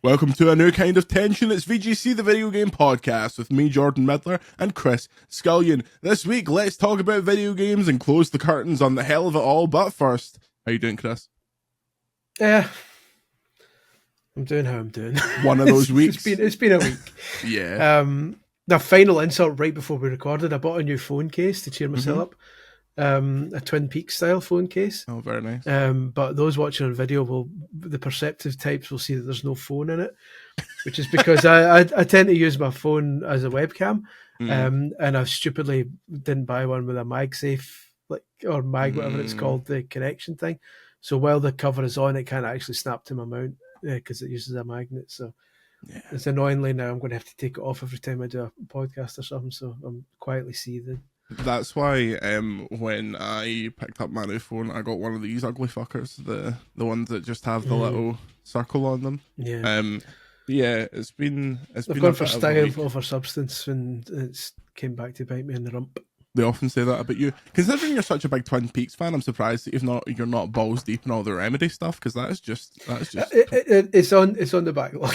Welcome to a new kind of tension. It's VGC, the video game podcast, with me, Jordan Midler, and Chris Scullion. This week, let's talk about video games and close the curtains on the hell of it all. But first, how you doing, Chris? Yeah, I'm doing how I'm doing. One of those weeks. It's been a week. Yeah. The final insult right before we recorded, I bought a new phone case to cheer myself up. A Twin Peaks style phone case. Oh, very nice. But those watching on video the perceptive types will see that there's no phone in it, which is because I tend to use my phone as a webcam, and I stupidly didn't buy one with a MagSafe, or Mag, whatever it's called, the connection thing. So while the cover is on, it can't actually snap to my mount because it uses a magnet. So it's annoyingly now I'm going to have to take it off every time I do a podcast or something. So I'm quietly seething. That's why when I picked up my new phone, I got one of these ugly fuckers, the ones that just have the little circle on them. Yeah, it's been gone for style over substance, and it's came back to bite me in the rump. They often say that about you. Considering you're such a big Twin Peaks fan, I'm surprised that you're not balls deep in all the Remedy stuff, because that is just it's on the backlog.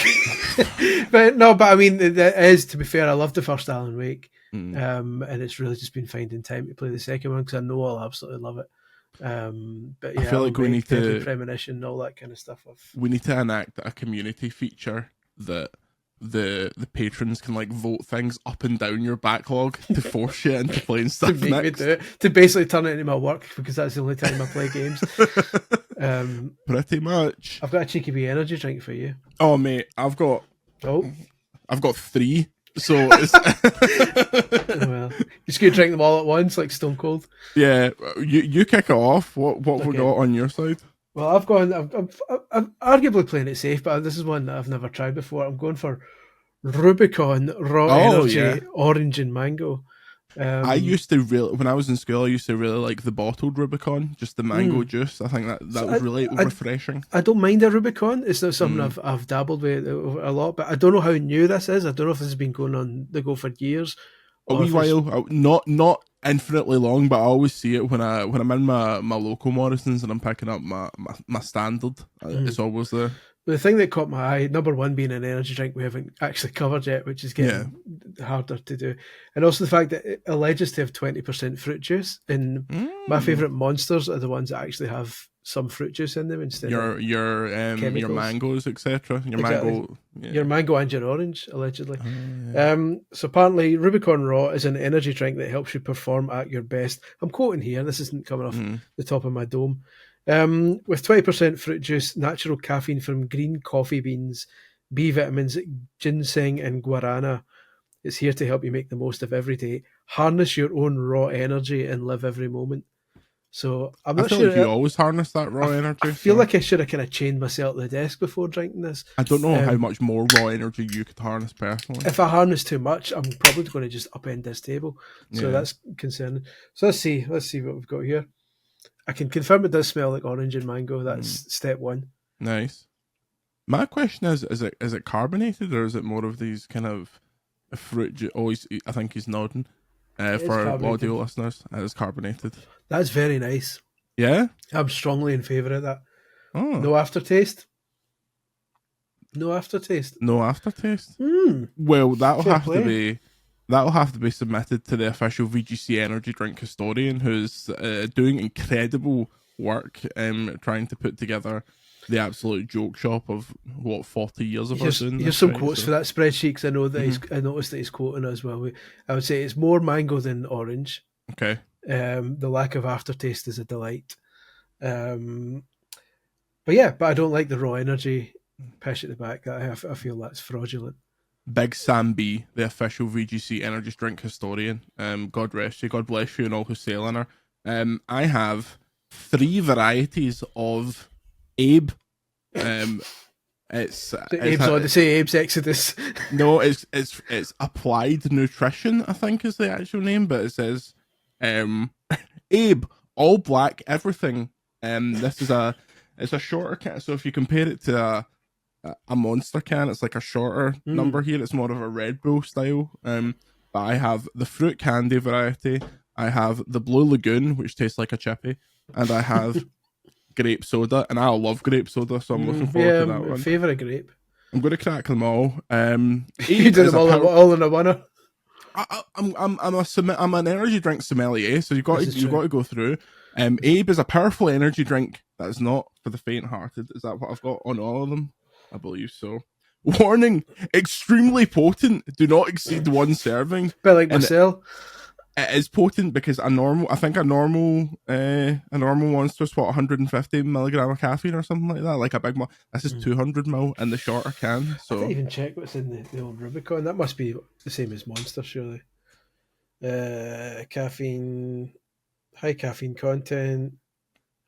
but I mean, it is, to be fair, I love the first Alan Wake, and it's really just been finding time to play the second one because I know I'll absolutely love it. But yeah, I feel like we need to premonition, all that kind of stuff. We need to enact a community feature that the patrons can vote things up and down your backlog to force you into playing stuff to make me do it, to basically turn it into my work, because that's the only time I play games. Pretty much. I've got a cheeky wee energy drink for you. Oh mate, I've got 3. So it's well, you're just gonna drink them all at once like Stone Cold. Yeah, you kick it off. What have we got on your side? Well, I'm arguably playing it safe, but this is one that I've never tried before. I'm going for Rubicon Raw Energy Orange and Mango. I used to when I was in school, I used to really like the bottled Rubicon, just the mango juice. I think that was really refreshing. I don't mind a Rubicon. It's not something I've dabbled with a lot, but I don't know how new this is. I don't know if this has been going on the go for years. A wee while, not infinitely long, but I always see it when I'm in my local Morrison's and I'm picking up my standard. It's always there. The thing that caught my eye, number one being an energy drink we haven't actually covered yet, which is getting harder to do. And also the fact that it alleges to have 20% fruit juice. And my favourite monsters are the ones that actually have some fruit juice in them instead of your mangoes, etc. Your mango and your orange, allegedly. So apparently Rubicon Raw is an energy drink that helps you perform at your best. I'm quoting here, this isn't coming off the top of my dome. With 20% fruit juice, natural caffeine from green coffee beans, B vitamins, ginseng and guarana. It's here to help you make the most of every day. Harness your own raw energy and live every moment. So I'm not sure. Like you always harness that raw energy. I feel like I should have kind of chained myself to the desk before drinking this. I don't know how much more raw energy you could harness personally. If I harness too much, I'm probably going to just upend this table. So that's concerning. So let's see what we've got here. I can confirm it does smell like orange and mango. That's step one. Nice. My question is it carbonated, or is it more of these kind of fruit juice? Oh, I think he's nodding. For audio listeners, it is carbonated. That's very nice. Yeah? I'm strongly in favour of that. Oh. No aftertaste? No aftertaste? No aftertaste? Well, that'll have to be submitted to the official VGC energy drink historian, who's doing incredible work trying to put together the absolute joke shop of 40 years of us doing this. Here's some quotes for that spreadsheet, because I know that I noticed that he's quoting as well. I would say it's more mango than orange. Okay. The lack of aftertaste is a delight. But I don't like the raw energy pish at the back. I feel that's fraudulent. Big Sam B, the official VGC energy drink historian. God rest you, God bless you, and all who sail in her. I have 3 varieties of Abe. It's Abe's Exodus. No, it's Applied Nutrition, I think is the actual name, but it says Abe, all black, everything. This is it's a shorter can, so if you compare it to a Monster can, it's like a shorter number here. It's more of a Red Bull style. But I have the fruit candy variety. I have the Blue Lagoon, which tastes like a chippy, and I have grape soda, and I love grape soda, so I'm looking forward to that one. Favourite grape. I'm going to crack them all. You Abe do is them all in a winner. I'm an energy drink sommelier, so you've got to go through. Abe is a powerful energy drink that is not for the faint-hearted. Is that what I've got on all of them? I believe so. Warning: extremely potent. Do not exceed one serving. Bit like myself. It is potent because a normal monster's what 150 milligram of caffeine or something like that. Like a big one. This is 200 mil in the shorter can. So I didn't even check what's in the old Rubicon. That must be the same as Monster, surely. Caffeine, high caffeine content.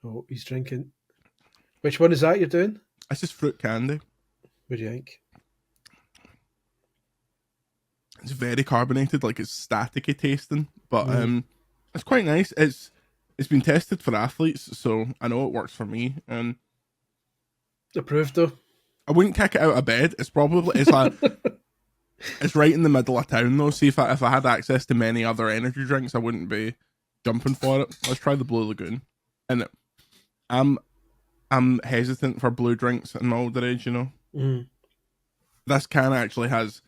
Oh, he's drinking. Which one is that you're doing? This is fruit candy. What do you think? It's very carbonated, like it's staticky tasting, but it's quite nice. It's been tested for athletes, so I know it works for me. And approved though. I wouldn't kick it out of bed. It's right in the middle of town though. See if I had access to many other energy drinks, I wouldn't be jumping for it. Let's try the Blue Lagoon. And I'm hesitant for blue drinks in my older age, you know. This can actually has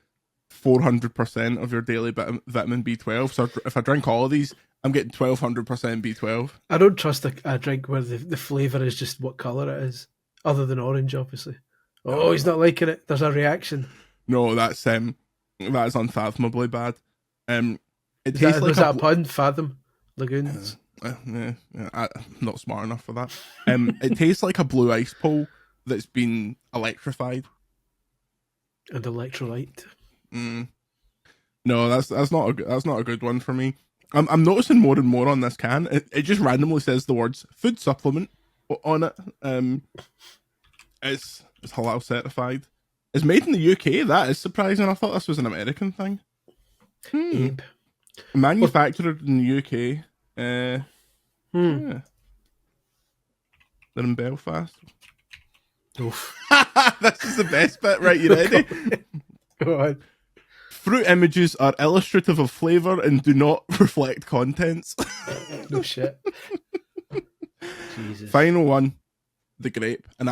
400% of your daily vitamin B12. So if I drink all of these, I'm getting 1200% B12. I don't trust a drink where the flavour is just what colour it is, other than orange, obviously. Oh, he's not liking it. There's a reaction. No, that is unfathomably bad. It tastes like that a pun? Fathom lagoons. I'm not smart enough for that. It tastes like a blue ice pole that's been electrified. And electrolyte. No, that's not a good one for me. I'm noticing more and more on this can. It just randomly says the words food supplement on it. It's halal certified. It's made in the UK. That is surprising. I thought this was an American thing. Abe. Manufactured in the UK. Yeah. They're in Belfast. Oof. This is the best bit. Right, you ready? Go on. Fruit images are illustrative of flavour and do not reflect contents. No shit. Jesus. Final one, the grape. And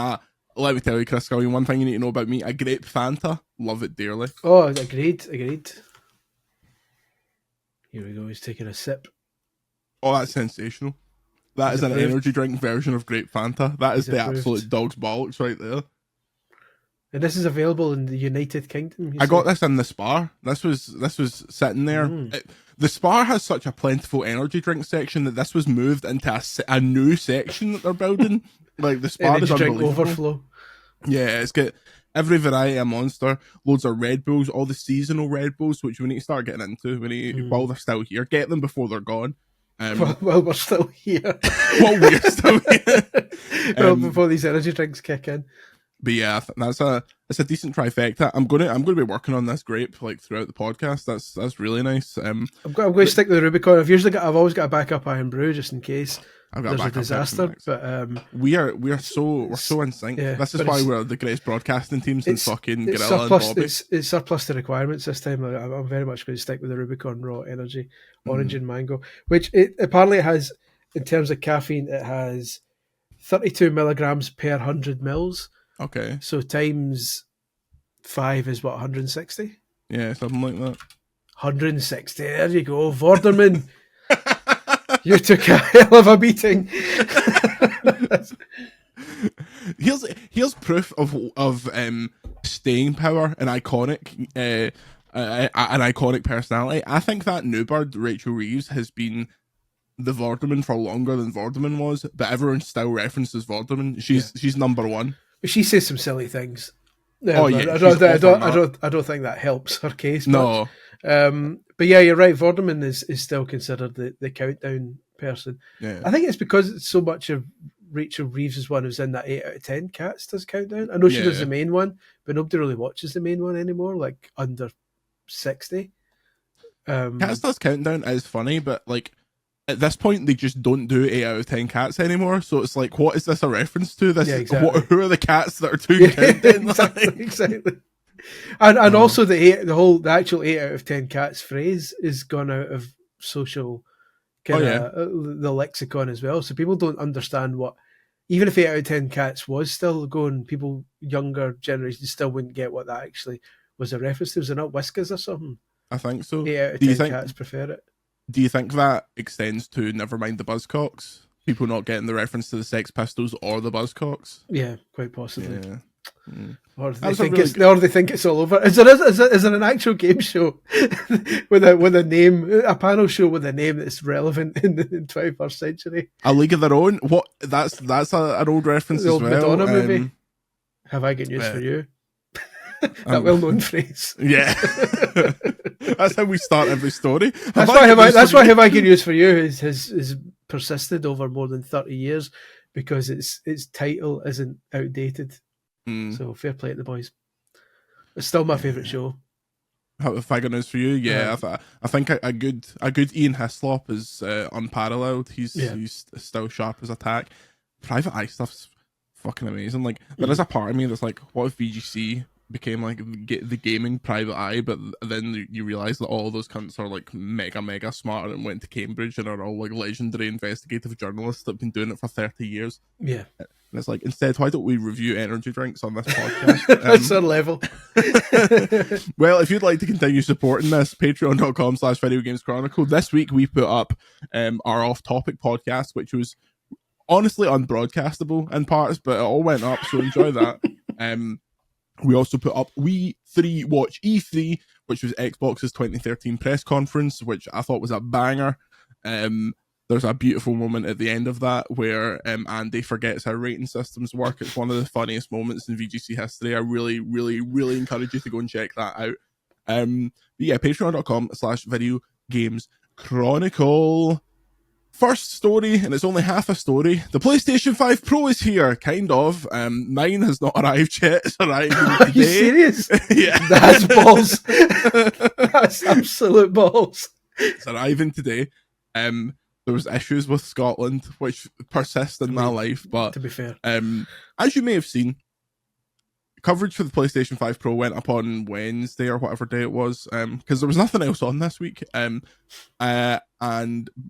let me tell you, Chris Scullion, one thing you need to know about me, a grape Fanta, love it dearly. Oh, agreed. Here we go, he's taking a sip. Oh, that's sensational. That is an energy drink version of grape Fanta. That is the absolute dog's bollocks right there. And this is available in the United Kingdom. I got this in the Spar. This was sitting there. The Spar has such a plentiful energy drink section that this was moved into a new section that they're building. Like the Spar is unbelievable. Overflow. Yeah, it's got every variety of Monster, loads of Red Bulls, all the seasonal Red Bulls, which we need to start getting into. We need while they're still here. Get them before they're gone. While we're still here. While we're still here. Before these energy drinks kick in. But yeah, it's a decent trifecta. I'm gonna be working on this grape like throughout the podcast. That's really nice. I'm going to stick with the Rubicon. I've always got a backup Iron Brew just in case there's a disaster. But we're so in sync. Yeah, this is why we're the greatest broadcasting teams in fucking Gorilla and Bobby. It's surplus to requirements this time. I'm very much going to stick with the Rubicon Raw Energy, orange and mango, which it apparently has in terms of caffeine. It has 32 milligrams per 100 mils. Okay. So times 5 is what, 160? Yeah, something like that. 160. There you go, Vorderman. You took a hell of a beating. Here's proof of staying power and iconic an iconic personality. I think that Newbird, Rachel Reeves, has been the Vorderman for longer than Vorderman was, but everyone still references Vorderman. She's number one. She says some silly things. Oh yeah, I don't think that helps her case. No. But yeah, you're right. Vorderman is still considered the countdown person. Yeah. I think it's because it's so much of Rachel Reeves' one who's in that 8 out of 10 Cats does countdown. I know she does the main one, but nobody really watches the main one anymore, like under 60. Cats does countdown is funny, but like at this point they just don't do 8 out of 10 cats anymore. So it's like, what is this a reference to? Exactly. Who are the cats that are doing countdown? Exactly. And also the actual 8 out of 10 cats phrase is gone out of social the lexicon as well. So people don't understand what even if 8 out of 10 cats was still going, people younger generations still wouldn't get what that actually was a reference to. Was it not Whiskers or something? I think so. 8 out of 10 cats prefer it. Do you think that extends to Nevermind the Buzzcocks? People not getting the reference to the Sex Pistols or the Buzzcocks? Yeah, quite possibly. Yeah. Mm. Or they think it's all over. Is there an actual game show with a name, a panel show with a name that's relevant in the 21st century? A League of Their Own? What? That's an old reference the old as well. Madonna movie. Have I got news for you? That well-known phrase. Yeah, that's how we start every story. That's why Have I Got News for You has persisted over more than 30 years because its title isn't outdated. So fair play to the boys. It's still my favourite show. Have I Got News for You? Yeah, I think a good Ian Hislop is unparalleled. He's still sharp as a tack. Private Eye stuff's fucking amazing. Like there is a part of me that's like, what if VGC became like the gaming Private Eye, but then you realize that all of those cunts are like mega smart and went to Cambridge and are all like legendary investigative journalists that have been doing it for 30 years. Yeah. And it's like, instead, why don't we review energy drinks on this podcast? That's our level. Well, if you'd like to continue supporting this, patreon.com/Video Games Chronicle. This week we put up our off-topic podcast, which was honestly unbroadcastable in parts, but it all went up, so enjoy that. We also put up We 3 Watch E3, which was Xbox's 2013 press conference, which I thought was a banger. There's a beautiful moment at the end of that where Andy forgets how rating systems work. It's one of the funniest moments in VGC history. I really, really, really encourage you to go and check that out. But yeah, patreon.com/Video Games Chronicle. First story, and it's only half a story. The PlayStation 5 Pro is here, kind of. Mine has not arrived yet. It's arriving today. Are you serious? Yeah. That's balls. That's absolute balls. It's arriving today. There was issues with Scotland, which persist in my life, but to be fair, as you may have seen, coverage for the PlayStation 5 Pro went up on Wednesday or whatever day it was, because there was nothing else on this week, and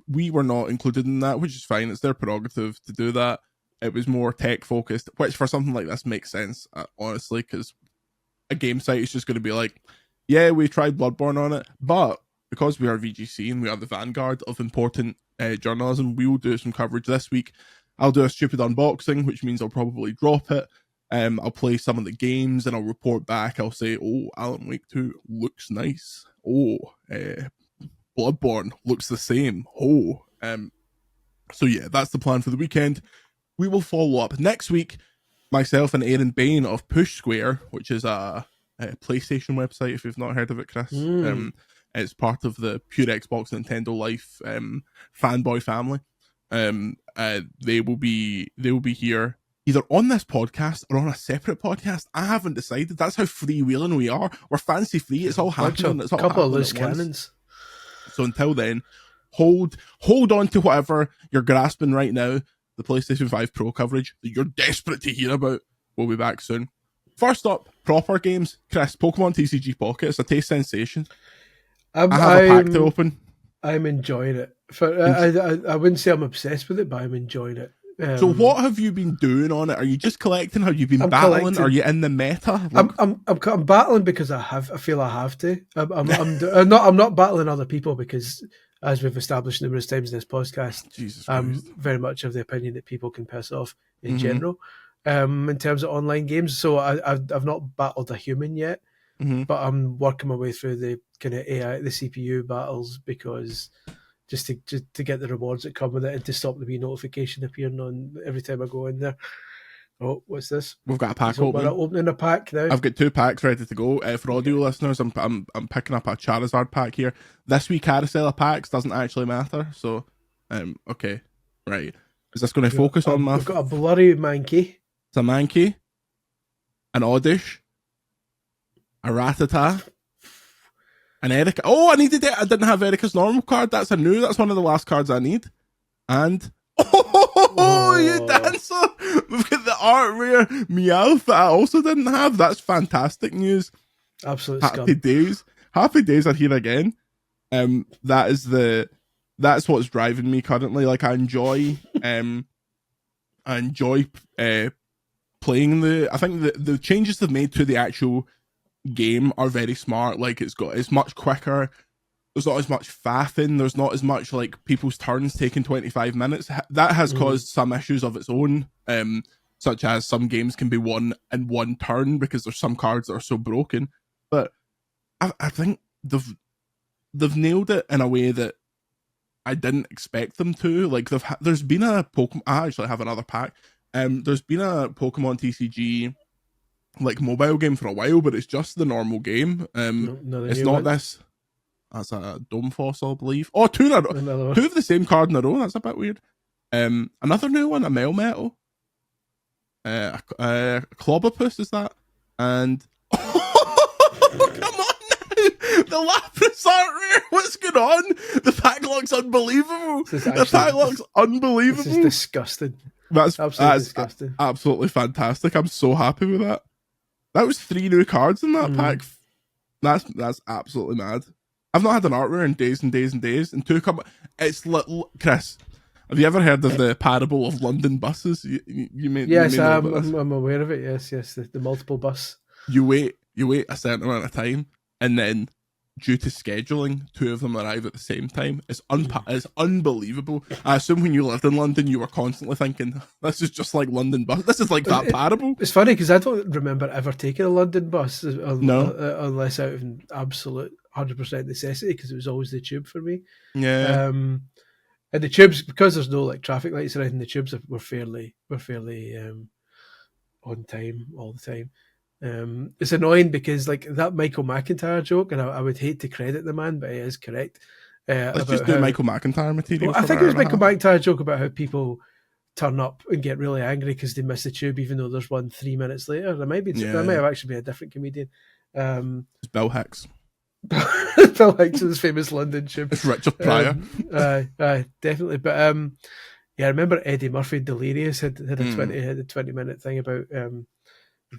we were not included in that, which is fine. It's their prerogative to do that. It was more tech focused, which for something like this makes sense, honestly, because a game site is just going to be like, yeah, we tried Bloodborne on it, but because we are VGC and we are the vanguard of important journalism, we will do some coverage this week. I'll do a stupid unboxing, which means I'll probably drop it. I'll play some of the games and I'll report back. I'll say, oh, Alan Wake 2 looks nice. Oh, Bloodborne looks the same. Oh, so yeah, that's the plan for the weekend. We will follow up next week. Myself and Aaron Bain of Push Square, which is a PlayStation website, if you've not heard of it, Chris. It's part of the Pure Xbox Nintendo Life fanboy family. They will be here either on this podcast or on a separate podcast. I haven't decided. That's how freewheeling we are. We're fancy free. It's all happening. It's all a couple of happening loose cannons. So until then, hold on to whatever you're grasping right now. The PlayStation 5 Pro coverage that you're desperate to hear about. We'll be back soon. First up, proper games. Chris, Pokémon TCG Pocket. It's a taste sensation. I have a pack to open. I'm enjoying it. I wouldn't say I'm obsessed with it, but I'm enjoying it. So what have you been doing on it? Are you just collecting? Have you been battling? Collecting. Are you in the meta? Like... I'm battling because I feel I have to. I'm not battling other people because, as we've established numerous times in this podcast, I'm very much of the opinion that people can piss off in general. In terms of online games, so I've not battled a human yet. But I'm working my way through the kind of AI, the CPU battles, because just to get the rewards that come with it and to stop the wee notification appearing on every time I go in there. Oh, what's this? We've got a pack opening a pack now. I've got 2 packs ready to go. For audio listeners, I'm picking up a Charizard pack here. This week carousel of packs doesn't actually matter. So, okay, right. Is this going to focus on my? We've got a blurry Mankey. It's a Mankey, an Oddish, a Rattata, an Erica. Oh, I needed it. I didn't have Erica's normal card. That's one of the last cards I need. And you dancer! We've got the art rare Meowth that I also didn't have. That's fantastic news. Absolute happy days. Happy days are here again. That's what's driving me currently. Like I enjoy I enjoy playing I think the changes they've made to the actual game are very smart. Like it's much quicker. There's not as much faffing. There's not as much like people's turns taking 25 minutes. That has caused some issues of its own, such as some games can be won in one turn because there's some cards that are so broken. But I think they've nailed it in a way that I didn't expect them to. Like there's been a Pokemon. I actually have another pack. There's been a Pokemon TCG like mobile game for a while, but it's just the normal game. It's not this. That's a Dome Fossil, I believe. Oh, two of the same card in a row. That's a bit weird. Another new one, a Melmetal. Clobopus is that? And oh, come on now! The Lapras aren't rare. What's going on? The pack looks unbelievable. The pack looks unbelievable. This is disgusting. That's absolutely disgusting. Absolutely fantastic. I'm so happy with that. That was 3 new cards in that pack. That's absolutely mad. I've not had an art rare in days and days and days. And 2 come. It's Chris. Have you ever heard of the parable of London buses? Yes, I'm aware of it. Yes, the multiple bus. You wait a certain amount of time, and then due to scheduling, 2 of them arrive at the same time. It's unbelievable. I assume when you lived in London, you were constantly thinking, "This is just like London bus. This is like that parable." It's funny because I don't remember ever taking a London bus, unless out of an absolute 100% necessity, because it was always the tube for me. Yeah. And the tubes, because there's no like traffic lights or anything, the tubes were fairly on time all the time. It's annoying because like that Michael McIntyre joke, and I would hate to credit the man, but he is correct. Let's just do Michael McIntyre material. I think it was Michael McIntyre joke about how people turn up and get really angry because they miss the tube, even though there's one 3 minutes later. That might have actually been a different comedian. It's Bill Hicks. Bill Hicks' famous London tube. It's Richard Pryor. Definitely. But I remember Eddie Murphy Delirious had a 20-minute thing about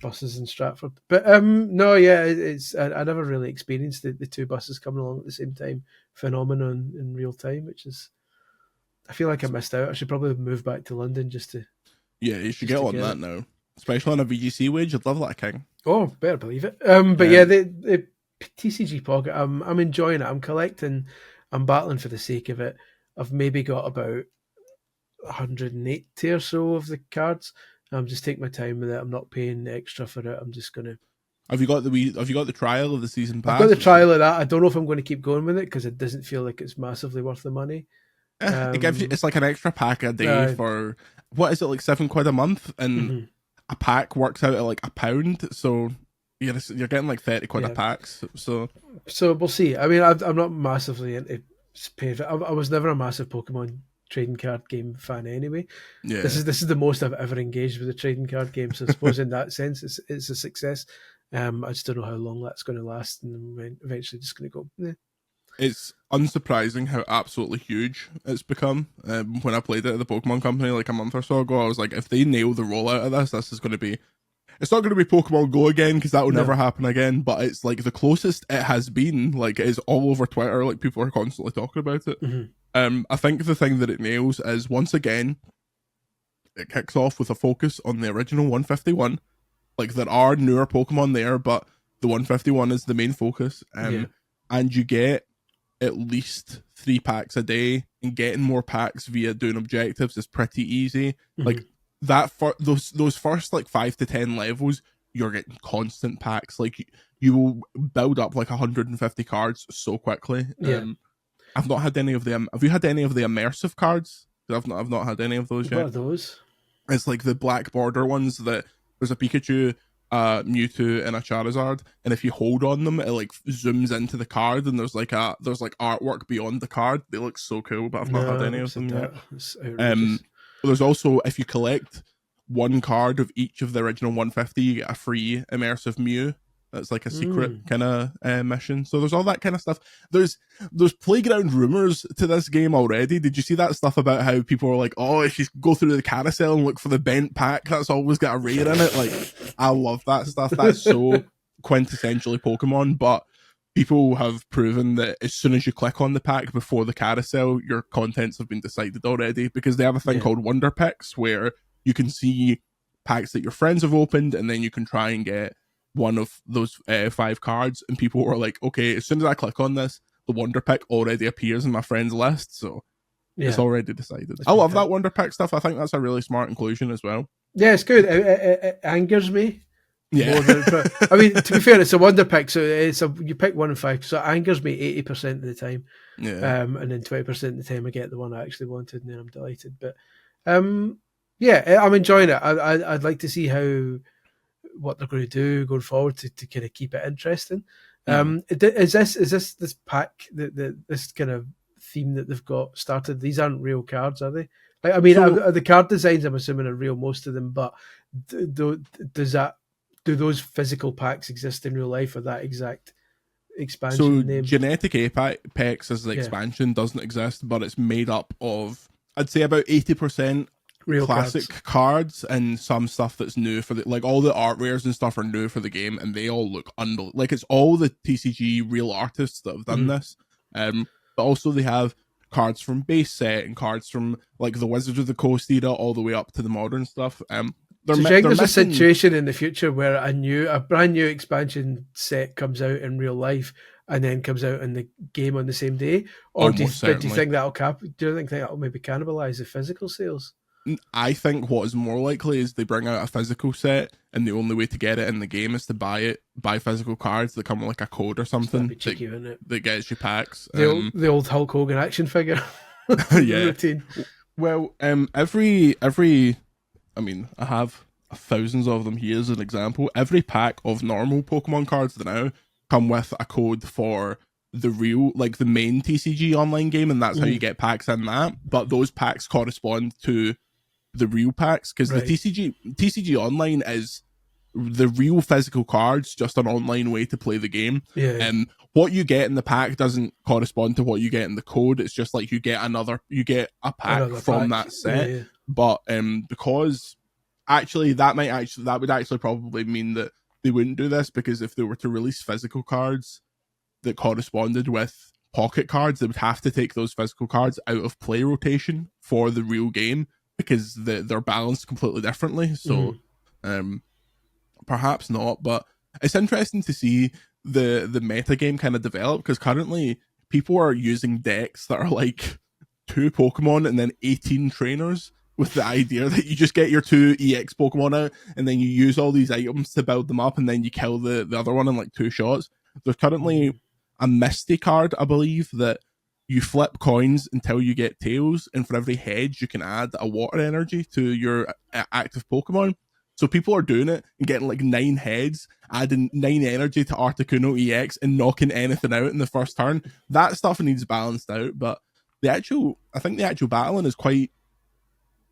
buses in Stratford. But it's I never really experienced the 2 buses coming along at the same time phenomenon in real time, which is, I feel like I missed out. I should probably move back to London just to. Yeah, you should get on that now, especially on a VGC wage. You'd love that, King. Oh, better believe it. The TCG Pocket, I'm enjoying it. I'm collecting. I'm battling for the sake of it. I've maybe got about 180 or so of the cards. I'm just taking my time with it. I'm not paying extra for it. I'm just gonna. Have you got the trial of the season pass? I've got the trial of that. I don't know if I'm going to keep going with it because it doesn't feel like it's massively worth the money. It gives you. It's like an extra pack a day for what is it, like £7 a month, and a pack works out at like £1. So you're getting like £30 a pack. So we'll see. I mean, I'm not massively into paying for it. I was never a massive Pokemon trading card game fan anyway. Yeah. This is the most I've ever engaged with a trading card game. So I suppose in that sense, it's a success. I just don't know how long that's going to last, and I'm eventually just going to go. It's unsurprising how absolutely huge it's become. When I played it at the Pokemon Company like a month or so ago, I was like, if they nail the rollout of this is going to be. It's not going to be Pokemon Go again because that will never happen again. But it's like the closest it has been. Like it is all over Twitter. Like people are constantly talking about it. I think the thing that it nails is once again, it kicks off with a focus on the original 151. Like there are newer Pokemon there, but the 151 is the main focus. And you get at least 3 packs a day, and getting more packs via doing objectives is pretty easy. Like that for those first like 5 to 10 levels, you're getting constant packs. Like you will build up like 150 cards so quickly. I've not had any of them. Have you had any of the immersive cards? I've not had any of those yet. What are those? It's like the black border ones that there's a Pikachu, Mewtwo, and a Charizard, and if you hold on them, it like zooms into the card, and there's like artwork beyond the card. They look so cool, but I've not had any of them yet. There's also, if you collect 1 card of each of the original 150, you get a free immersive Mew. That's like a secret kind of mission. So there's all that kind of stuff. There's playground rumors to this game already. Did you see that stuff about how people are like, oh, if you go through the carousel and look for the bent pack, that's always got a rare in it? Like, I love that stuff. That's so quintessentially Pokemon. But people have proven that as soon as you click on the pack before the carousel, your contents have been decided already, because they have a thing called Wonder Picks where you can see packs that your friends have opened, and then you can try and get one of those 5 cards. And people were like, okay, as soon as I click on this, the Wonder Pick already appears in my friends list, so it's already decided. I love that Wonder Pick stuff. I think that's a really smart inclusion as well. Yeah, it's good. It angers me. Yeah, I mean, to be fair, it's a Wonder Pick, so you pick 1 in 5, so it angers me 80% of the time. Yeah, and then 20% of the time I get the one I actually wanted, and then I'm delighted. But yeah, I'm enjoying it. I'd like to see what they're going to do going forward to kind of keep it interesting. Is this pack this kind of theme that they've got started? These aren't real cards, are they? Like, I mean, the card designs, I'm assuming, are real, most of them. But do those physical packs exist in real life, or that exact expansion name? Genetic Apex as the expansion doesn't exist, but it's made up of, I'd say, about 80% real classic cards and some stuff that's new for like all the art rares and stuff are new for the game, and they all look unbelievable. Like, it's all the TCG real artists that have done this. But also they have cards from base set and cards from like the Wizards of the Coast era all the way up to the modern stuff. Do you think there's a situation in the future where a brand new expansion set comes out in real life and then comes out in the game on the same day? Or do you think that'll maybe cannibalize the physical sales? I think what is more likely is they bring out a physical set, and the only way to get it in the game is to buy physical cards that come with like a code or something cheeky, that gets you packs. The old Hulk Hogan action figure. Yeah. Routine. Well, every I mean, I have thousands of them here as an example. Every pack of normal Pokemon cards now come with a code for the real, like the main TCG online game, and that's how you get packs in that. But those packs correspond to the real packs, because the TCG online is the real physical cards, just an online way to play the game. What you get in the pack doesn't correspond to what you get in the code. It's just like you get a pack from that set. But because that would actually probably mean that they wouldn't do this, because if they were to release physical cards that corresponded with pocket cards, they would have to take those physical cards out of play rotation for the real game, because they're balanced completely differently. So perhaps not, but it's interesting to see the meta game kind of develop, because currently people are using decks that are like 2 Pokemon and then 18 trainers, with the idea that you just get your 2 EX Pokemon out and then you use all these items to build them up, and then you kill the other one in like 2 shots. There's currently a Misty card, I believe, that you flip coins until you get tails, and for every hedge you can add a water energy to your active Pokemon. So people are doing it and getting like 9 heads, adding 9 energy to Articuno EX and knocking anything out in the first turn. That stuff needs balanced out, but I think the actual battling is quite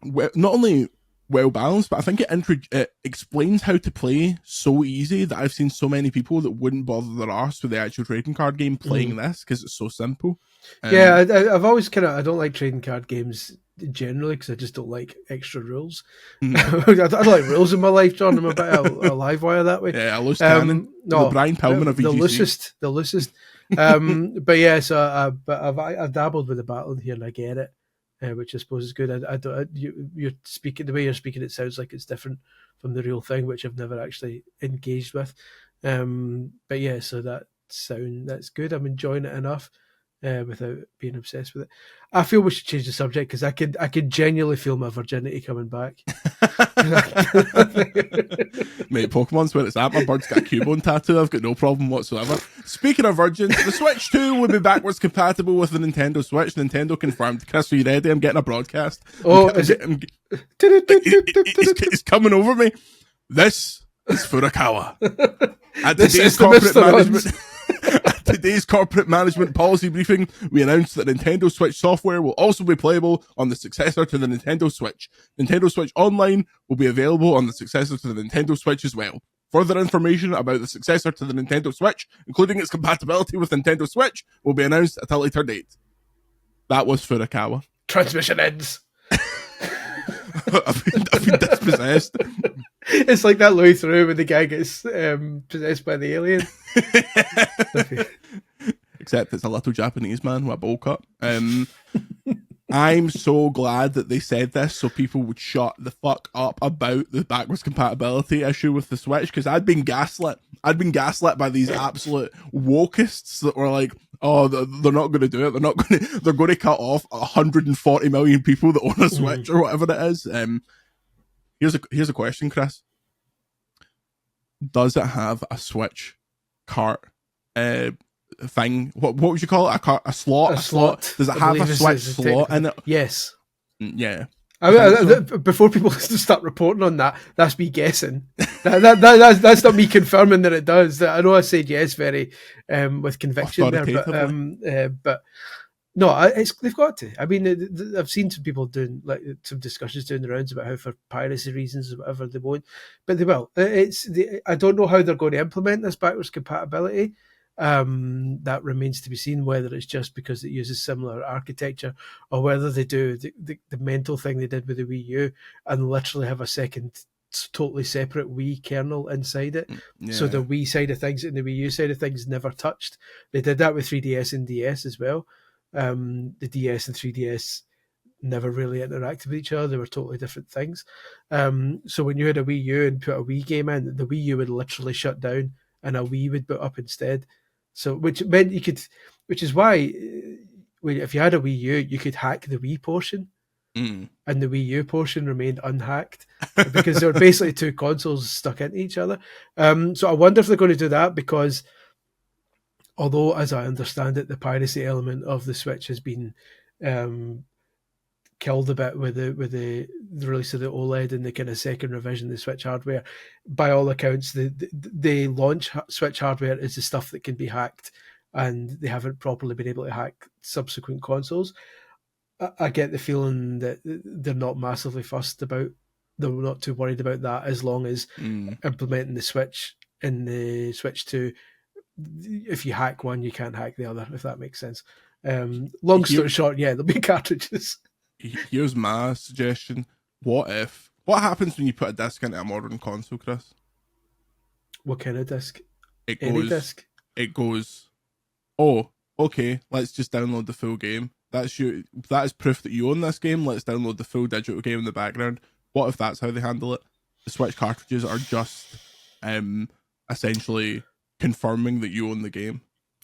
not only well balanced, but I think it explains how to play so easy that I've seen so many people that wouldn't bother their arse with the actual trading card game playing this, because it's so simple. I've always I don't like trading card games generally, because I just don't like extra rules. I don't like rules in my life, John. I'm a bit a live wire that way. Yeah, a loose cannon. No, the Brian Pillman of VGC. The loosest. But yeah, so I've dabbled with the battle here, and I get it. Which I suppose is good. You're speaking the way you're speaking. It sounds like it's different from the real thing, which I've never actually engaged with. But yeah, so that's good. I'm enjoying it enough without being obsessed with it. I feel we should change the subject, because I could genuinely feel my virginity coming back. Mate, Pokemon's where it's at. My bird's got a Cubone tattoo. I've got no problem whatsoever. Speaking of virgins, the Switch 2 will be backwards compatible with the Nintendo Switch. Nintendo confirmed. Chris, are you ready? I'm getting a broadcast. It's coming over me. This is Furukawa. At today's corporate management policy briefing, we announced that Nintendo Switch software will also be playable on the successor to the Nintendo Switch. Nintendo Switch Online will be available on the successor to the Nintendo Switch as well. Further information about the successor to the Nintendo Switch, including its compatibility with Nintendo Switch, will be announced at a later date. That was Furukawa. Transmission ends. I've been dispossessed. It's like that Louis through when the guy gets possessed by the alien. Except it's a little Japanese man with a bowl cut. I'm so glad that they said this so people would shut the fuck up about the backwards compatibility issue with the Switch, because I'd been gaslit. I'd been gaslit by these absolute wokeists that were like, "Oh, they're not going to do it. They're going to cut off 140 million people that own a Switch or whatever it is." Here's a question, Chris. Does it have a Switch cart thing? What would you call it? A slot? A slot. Does it have a Switch slot in it? Yes. Yeah. Before people start reporting on that, that's me guessing. That's not me confirming that it does. I know I said yes very with conviction there, but no, they've got to. I mean, I've seen some people doing like some discussions doing the rounds about how for piracy reasons or whatever they won't, but they will. I don't know how they're going to implement this backwards compatibility. That remains to be seen, whether it's just because it uses similar architecture or whether they do the mental thing they did with the Wii U and literally have a second totally separate Wii kernel inside it. Yeah. So the Wii side of things and the Wii U side of things never touched. They did that with 3DS and DS as well. The DS and 3DS never really interacted with each other. They were totally different things. So when you had a Wii U and put a Wii game in, the Wii U would literally shut down and a Wii would boot up instead. So which meant you could, which is why if you had a Wii U, you could hack the Wii portion and the Wii U portion remained unhacked because there were basically two consoles stuck into each other. So I wonder if they're going to do that, because although, as I understand it, the piracy element of the Switch has been killed a bit with the release of the OLED and the kind of second revision of the Switch hardware. By all accounts, the launch Switch hardware is the stuff that can be hacked, and they haven't properly been able to hack subsequent consoles. I get the feeling that they're not massively fussed about, they're not too worried about that, as long as implementing the Switch in the Switch 2, if you hack one, you can't hack the other, if that makes sense. Long story short, yeah, there'll be cartridges. Here's my suggestion. What happens when you put a disc into a modern console, Chris? What kind of disc? Any disc? It goes, oh, okay, let's just download the full game. That is proof that you own this game. Let's download the full digital game in the background. What if that's how they handle it? The Switch cartridges are just essentially confirming that you own the game.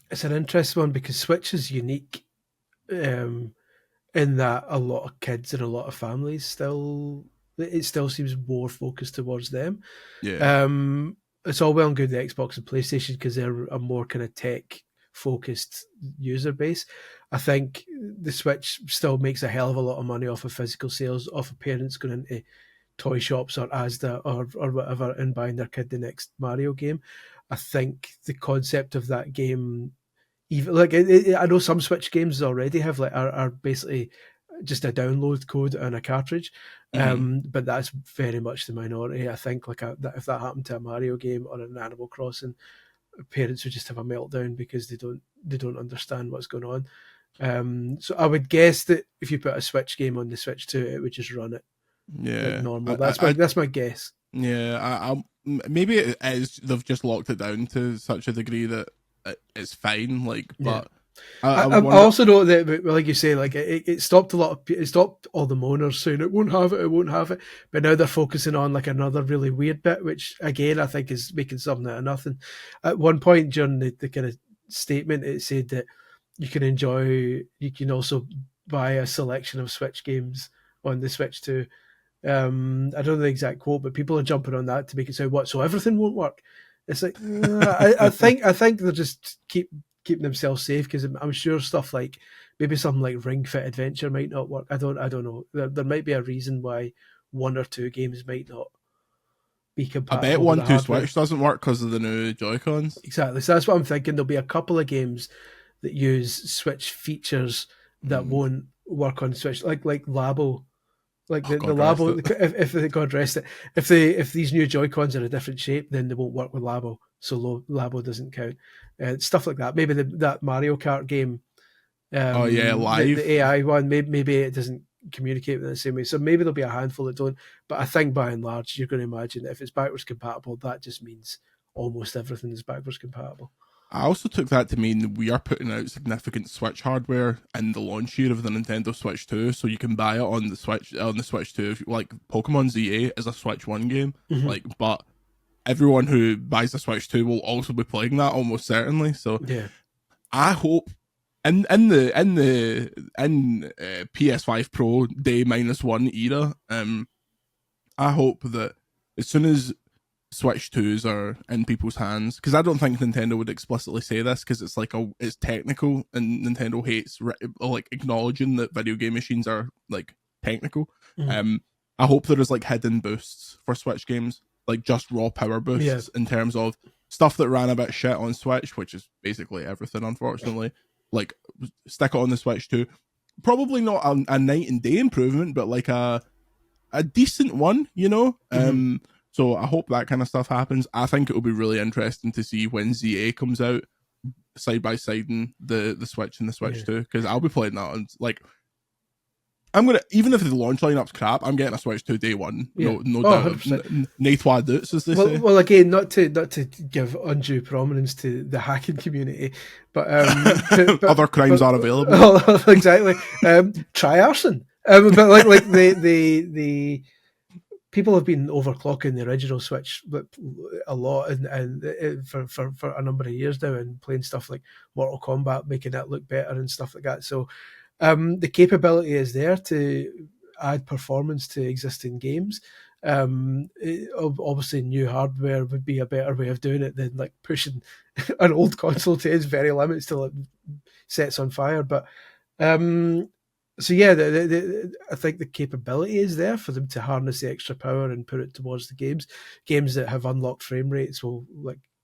It's an interesting one, because Switch is unique in that a lot of kids and a lot of families still seems more focused towards them. Yeah. It's all well and good, the Xbox and PlayStation, because they're a more kind of tech focused user base. I think the Switch still makes a hell of a lot of money off of physical sales, off of parents going into toy shops or Asda or whatever and buying their kid the next Mario game. I think the concept of that game, even like I know some Switch games already have are basically just a download code and a cartridge, but that's very much the minority. I think if that happened to a Mario game or an Animal Crossing, parents would just have a meltdown because they don't understand what's going on. So I would guess that if you put a Switch game on the Switch 2, it would just run it like normal. That's my guess. Yeah, maybe it is. They've just locked it down to such a degree that it's fine. Like, but I also know that, like you say, like it stopped it stopped all the moaners saying it won't have it. But now they're focusing on like another really weird bit, which again I think is making something out of nothing. At one point during the kind of statement, it said that you can also buy a selection of Switch games on the Switch 2. I don't know the exact quote, but people are jumping on that to make it sound so everything won't work. It's like I think they're just keeping themselves safe, because I'm sure stuff like maybe something like Ring Fit Adventure might not work. I don't know. There might be a reason why one or two games might not be compatible. I bet 1-2 Switch doesn't work because of the new Joy-Cons. Exactly. So that's what I'm thinking. There'll be a couple of games that use Switch features that won't work on Switch, like Labo. Like the Labo, if God rest it, if these new Joy-Cons are a different shape, then they won't work with Labo, so Labo doesn't count. Stuff like that. Maybe that Mario Kart game. Live the AI one. Maybe it doesn't communicate with it the same way. So maybe there'll be a handful that don't. But I think by and large, you're going to imagine that if it's backwards compatible, that just means almost everything is backwards compatible. I also took that to mean we are putting out significant Switch hardware in the launch year of the Nintendo Switch 2, so you can buy it on the Switch 2. If you, like, Pokemon ZA is a Switch 1 game, but everyone who buys the Switch 2 will also be playing that almost certainly. So Yeah. I hope in PS5 Pro day -1 era, I hope that as soon as Switch 2s are in people's hands, because I don't think Nintendo would explicitly say this, because it's like it's technical, and Nintendo hates like acknowledging that video game machines are like technical. I hope there is like hidden boosts for Switch games, like just raw power boosts in terms of stuff that ran a bit shit on Switch, which is basically everything, unfortunately. Like, stick it on the Switch 2. Probably not a night and day improvement, but like a decent one, you know. So I hope that kind of stuff happens. I think it will be really interesting to see when ZA comes out side by side in the Switch and the Switch 2, because I'll be playing that on, like, I'm gonna, even if the launch lineup's crap, I'm getting a Switch 2 day one. No doubt. Naithwa Doots, as they say. Well, again, not to give undue prominence to the hacking community, but other crimes are available. Exactly. Try arson. But like the people have been overclocking the original Switch a lot, and for a number of years now, and playing stuff like Mortal Kombat, making that look better and stuff like that. So the capability is there to add performance to existing games. Obviously, new hardware would be a better way of doing it than like pushing an old console to its very limits till it sets on fire. But so yeah, I think the capability is there for them to harness the extra power and put it towards the games. Games that have unlocked frame rates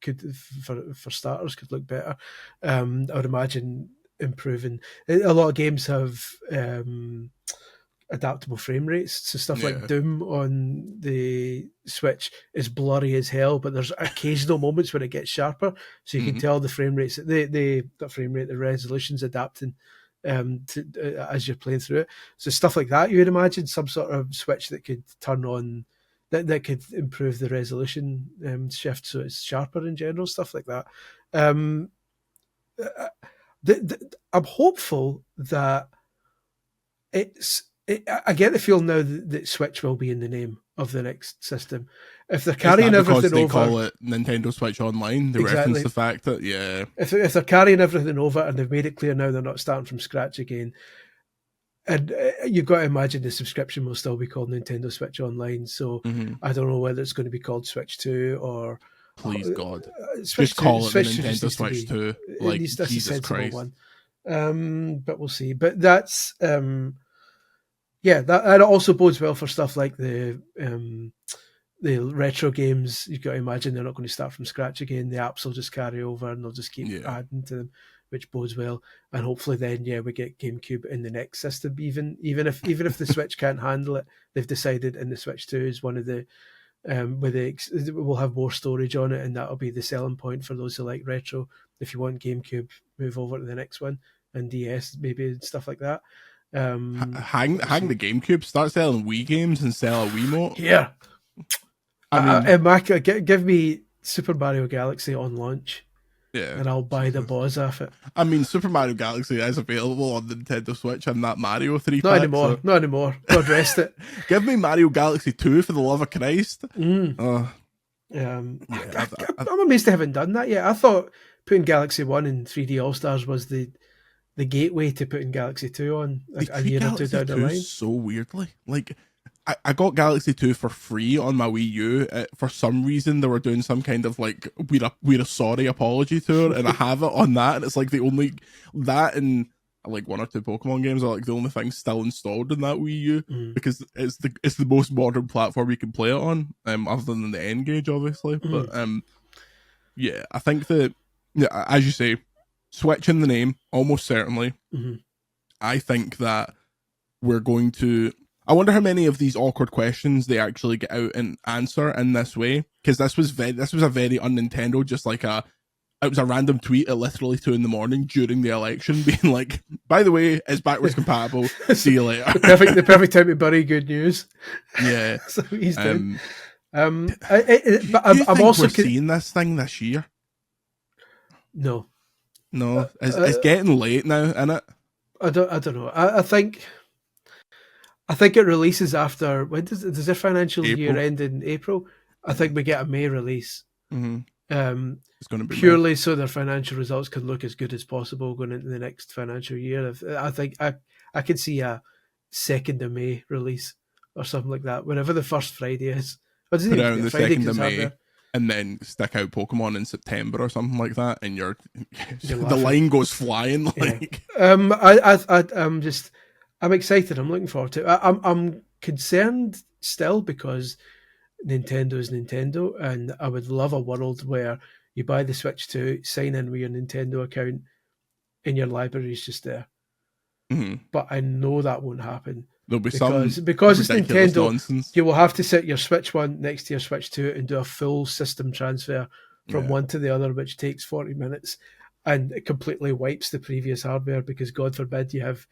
could for starters could look better. I would imagine improving. A lot of games have adaptable frame rates, so stuff like Doom on the Switch is blurry as hell, but there's occasional moments where it gets sharper, so you can tell the frame rates, the resolution's adapting as you're playing through it. So stuff like that, you would imagine some sort of switch that could turn on, that could improve the resolution shift so it's sharper in general, stuff like that. I'm hopeful that I get the feel now that Switch will be in the name of the next system. If they're carrying everything over, they call it Nintendo Switch Online. They reference the fact that if they're carrying everything over and they've made it clear now they're not starting from scratch again, and you've got to imagine the subscription will still be called Nintendo Switch Online. So I don't know whether it's going to be called Switch 2 or. Please God, just call it Nintendo Switch 2. Like, Jesus Christ. One. But we'll see. But that's that also bodes well for stuff like the retro games. You've got to imagine they're not going to start from scratch again. The apps will just carry over and they'll just keep adding to them, which bodes well. And hopefully then, we get GameCube in the next system. Even if the Switch can't handle it, they've decided in the Switch 2 is one of the we'll have more storage on it, and that'll be the selling point for those who like retro. If you want GameCube, move over to the next one, and DS maybe and stuff like that. Hang the GameCube, start selling Wii games and sell a Wiimote. Yeah. I mean, give me Super Mario Galaxy on launch. Yeah. And I'll buy the balls off it. I mean, Super Mario Galaxy is available on the Nintendo Switch and that Mario 3-pack. Not anymore. God rest it. Give me Mario Galaxy 2 for the love of Christ. I'm amazed they haven't done that yet. I thought putting Galaxy 1 in 3D All-Stars was the gateway to putting Galaxy 2 on a year or two down the line. So weirdly. Like, I got Galaxy 2 for free on my Wii U. For some reason, they were doing some kind of like we're sorry apology tour, and I have it on that, and it's like the only that and like one or two Pokemon games are like the only things still installed in that Wii U because it's the most modern platform you can play it on, other than the N-Gage, obviously. But I think that as you say, Switch in the name, almost certainly. I think that we're going to. I wonder how many of these awkward questions they actually get out and answer in this way, because this was a very un-Nintendo, just like it was a random tweet at literally 2 a.m. during the election, being like, by the way, it's backwards compatible. See you later. the perfect time to bury good news. Yeah, so he's doing. But I'm also seeing this thing this year. No. No, it's getting late now, isn't it? I don't know. I think it releases after, when does their financial year end in April? I think we get a May release. Mm-hmm. It's going to be purely so their financial results can look as good as possible going into the next financial year. I think I could see a 2nd of May release or something like that, whenever the first Friday is. Put it out on the 2nd of May, and then stick out Pokemon in September or something like that, and you're the line goes flying. Like, I'm excited. I'm looking forward to it. I'm concerned still because Nintendo is Nintendo, and I would love a world where you buy the Switch 2, sign in with your Nintendo account, and your library is just there. Mm-hmm. But I know that won't happen. There'll be because it's Nintendo. Nonsense. You will have to sit your Switch 1 next to your Switch 2 and do a full system transfer from one to the other, which takes 40 minutes, and it completely wipes the previous hardware because, God forbid, you have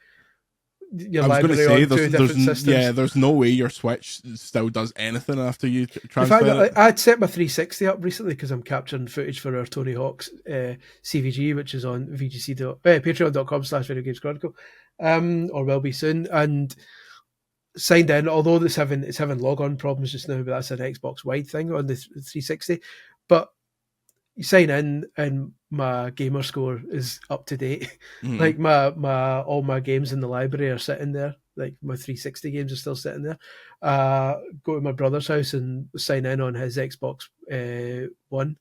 your library on 2 different systems. Yeah, there's no way your Switch still does anything after you transfer it. I'd set my 360 up recently because I'm capturing footage for our Tony Hawk's CVG, which is on VGC patreon.com/videogameschronicle, or will be soon, and signed in, although it's having log-on problems just now, but that's an Xbox wide thing on the 360. But you sign in and my gamer score is up to date. Mm-hmm. Like my all my games in the library are sitting there. Like my 360 games are still sitting there. Go to my brother's house and sign in on his Xbox One.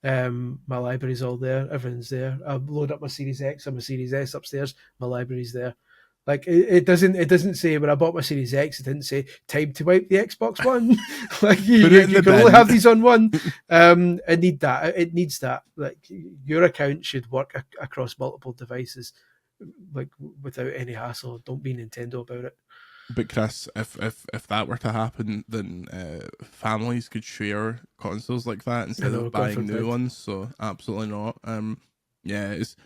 My library's all there. Everything's there. I load up my Series X and my Series S upstairs. My library's there. Like it doesn't say, when I bought my Series X, it didn't say time to wipe the Xbox One. Like you can only have these on one. It needs that. Like your account should work across multiple devices, like without any hassle. Don't be Nintendo about it. But Chris, if that were to happen, then families could share consoles like that instead of buying new ones. So absolutely not. It's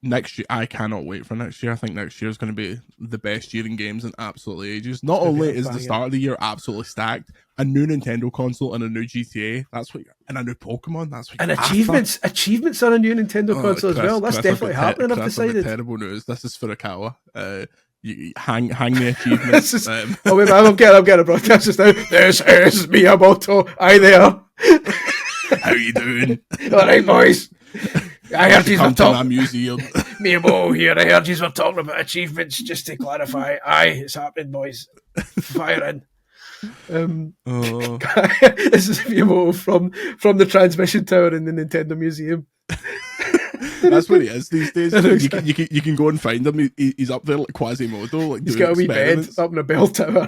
next year. I cannot wait for next year. I think next year is going to be the best year in games in absolutely ages. Not only is the start of the year absolutely stacked, a new Nintendo console and a new GTA. And a new Pokemon. That's what. And achievements on a new Nintendo console as well. That's definitely happening. I've decided. Terrible news. This is for Akawa. You hang the achievements. Oh wait, I'm getting a broadcast just now. This is Miyamoto. Hi there. How you doing? All right, boys. I heard you were talking. My museum. Miyamoto here. I heard you were talking about achievements. Just to clarify, aye, it's happening, boys. Fire in. This is Miyamoto from the transmission tower in the Nintendo Museum. That's where he is these days. You can go and find him. He's up there like Quasimodo. Like he's got a wee bed up in a bell tower.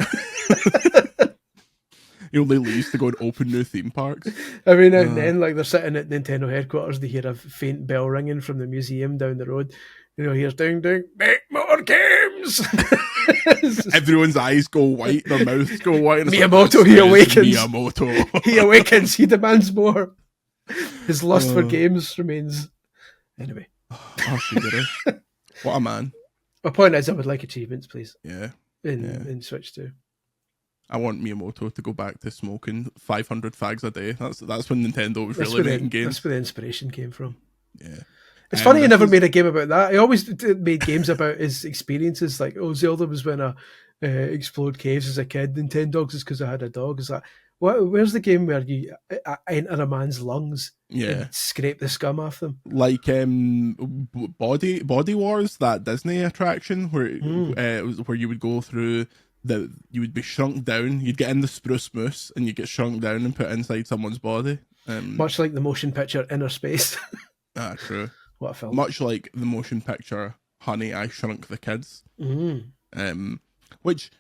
He only leaves to go and open new theme parks. Every now and then, like they're sitting at Nintendo headquarters, they hear a faint bell ringing from the museum down the road. You know, here's ding ding, make more games. Everyone's eyes go white, their mouths go white. Miyamoto, he awakens. Miyamoto. He awakens. He demands more. His lust for games remains. Anyway. What a man. My point is, I would like achievements, please. Yeah. In Switch 2. I want Miyamoto to go back to smoking 500 fags a day. That's when Nintendo was really making games. That's where the inspiration came from. Yeah. It's funny he never made a game about that. He always made games about his experiences. Like, Zelda was when I explored caves as a kid. Nintendogs is because I had a dog. Is that where's the game where you enter a man's lungs and scrape the scum off them? Like Body Wars, that Disney attraction where it was where you would go through. You would be shrunk down. You'd get in the Spruce Moose and you get shrunk down and put inside someone's body. Much like the motion picture Inner Space. True. What a film. Much like the motion picture Honey, I Shrunk the Kids. Which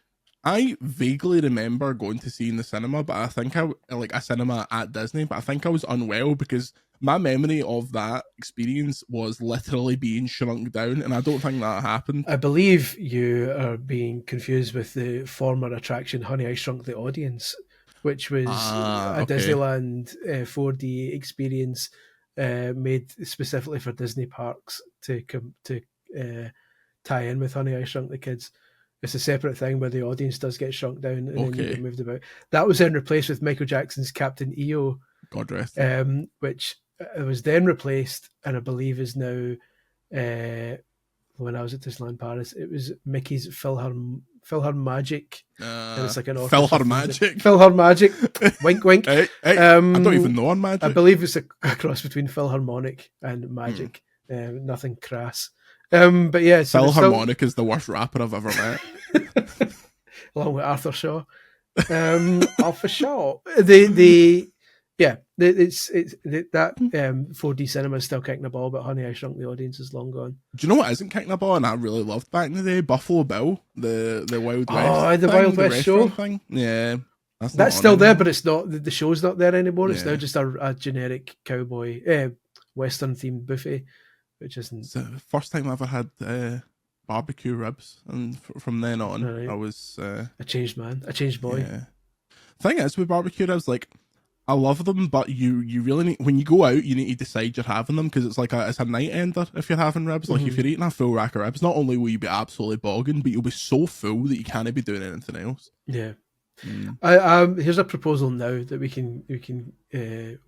I vaguely remember going to see in the cinema, but I think a cinema at Disney, but I think I was unwell because my memory of that experience was literally being shrunk down, and I don't think that happened. I believe you are being confused with the former attraction Honey, I Shrunk the Audience, which was a Disneyland 4D experience made specifically for Disney parks to tie in with Honey, I Shrunk the Kids. It's a separate thing where the audience does get shrunk down and then you get moved about. That was then replaced with Michael Jackson's Captain EO. God rest. Which it was then replaced, and I believe is now. When I was at Disneyland Paris, it was Mickey's PhilharMagic. And it's like an PhilharMagic. PhilharMagic. Wink, wink. Hey, I don't even know on Magic. I believe it's a cross between Philharmonic and Magic. Nothing crass. But yeah, so Philharmonic is the worst rapper I've ever met. Along with Arthur Shaw. Arthur Shaw. That 4D cinema is still kicking the ball, but Honey, I Shrunk the Audience is long gone. Do you know what isn't kicking the ball and I really loved back in the day? Buffalo Bill, the Wild West. Oh, the Wild West show thing. Yeah, that's still there, but it's not. The show's not there anymore. It's now just a generic cowboy, western themed buffet, which isn't. It's the first time I ever had barbecue ribs, and from then on, I was a changed man, a changed boy. Yeah. Thing is with barbecue ribs, like, I love them, but you really need, when you go out, you need to decide you're having them, because it's like it's a night ender if you're having ribs. Like, if you're eating a full rack of ribs, not only will you be absolutely bogging, but you'll be so full that you can't be doing anything else. Yeah. Here's a proposal now that we can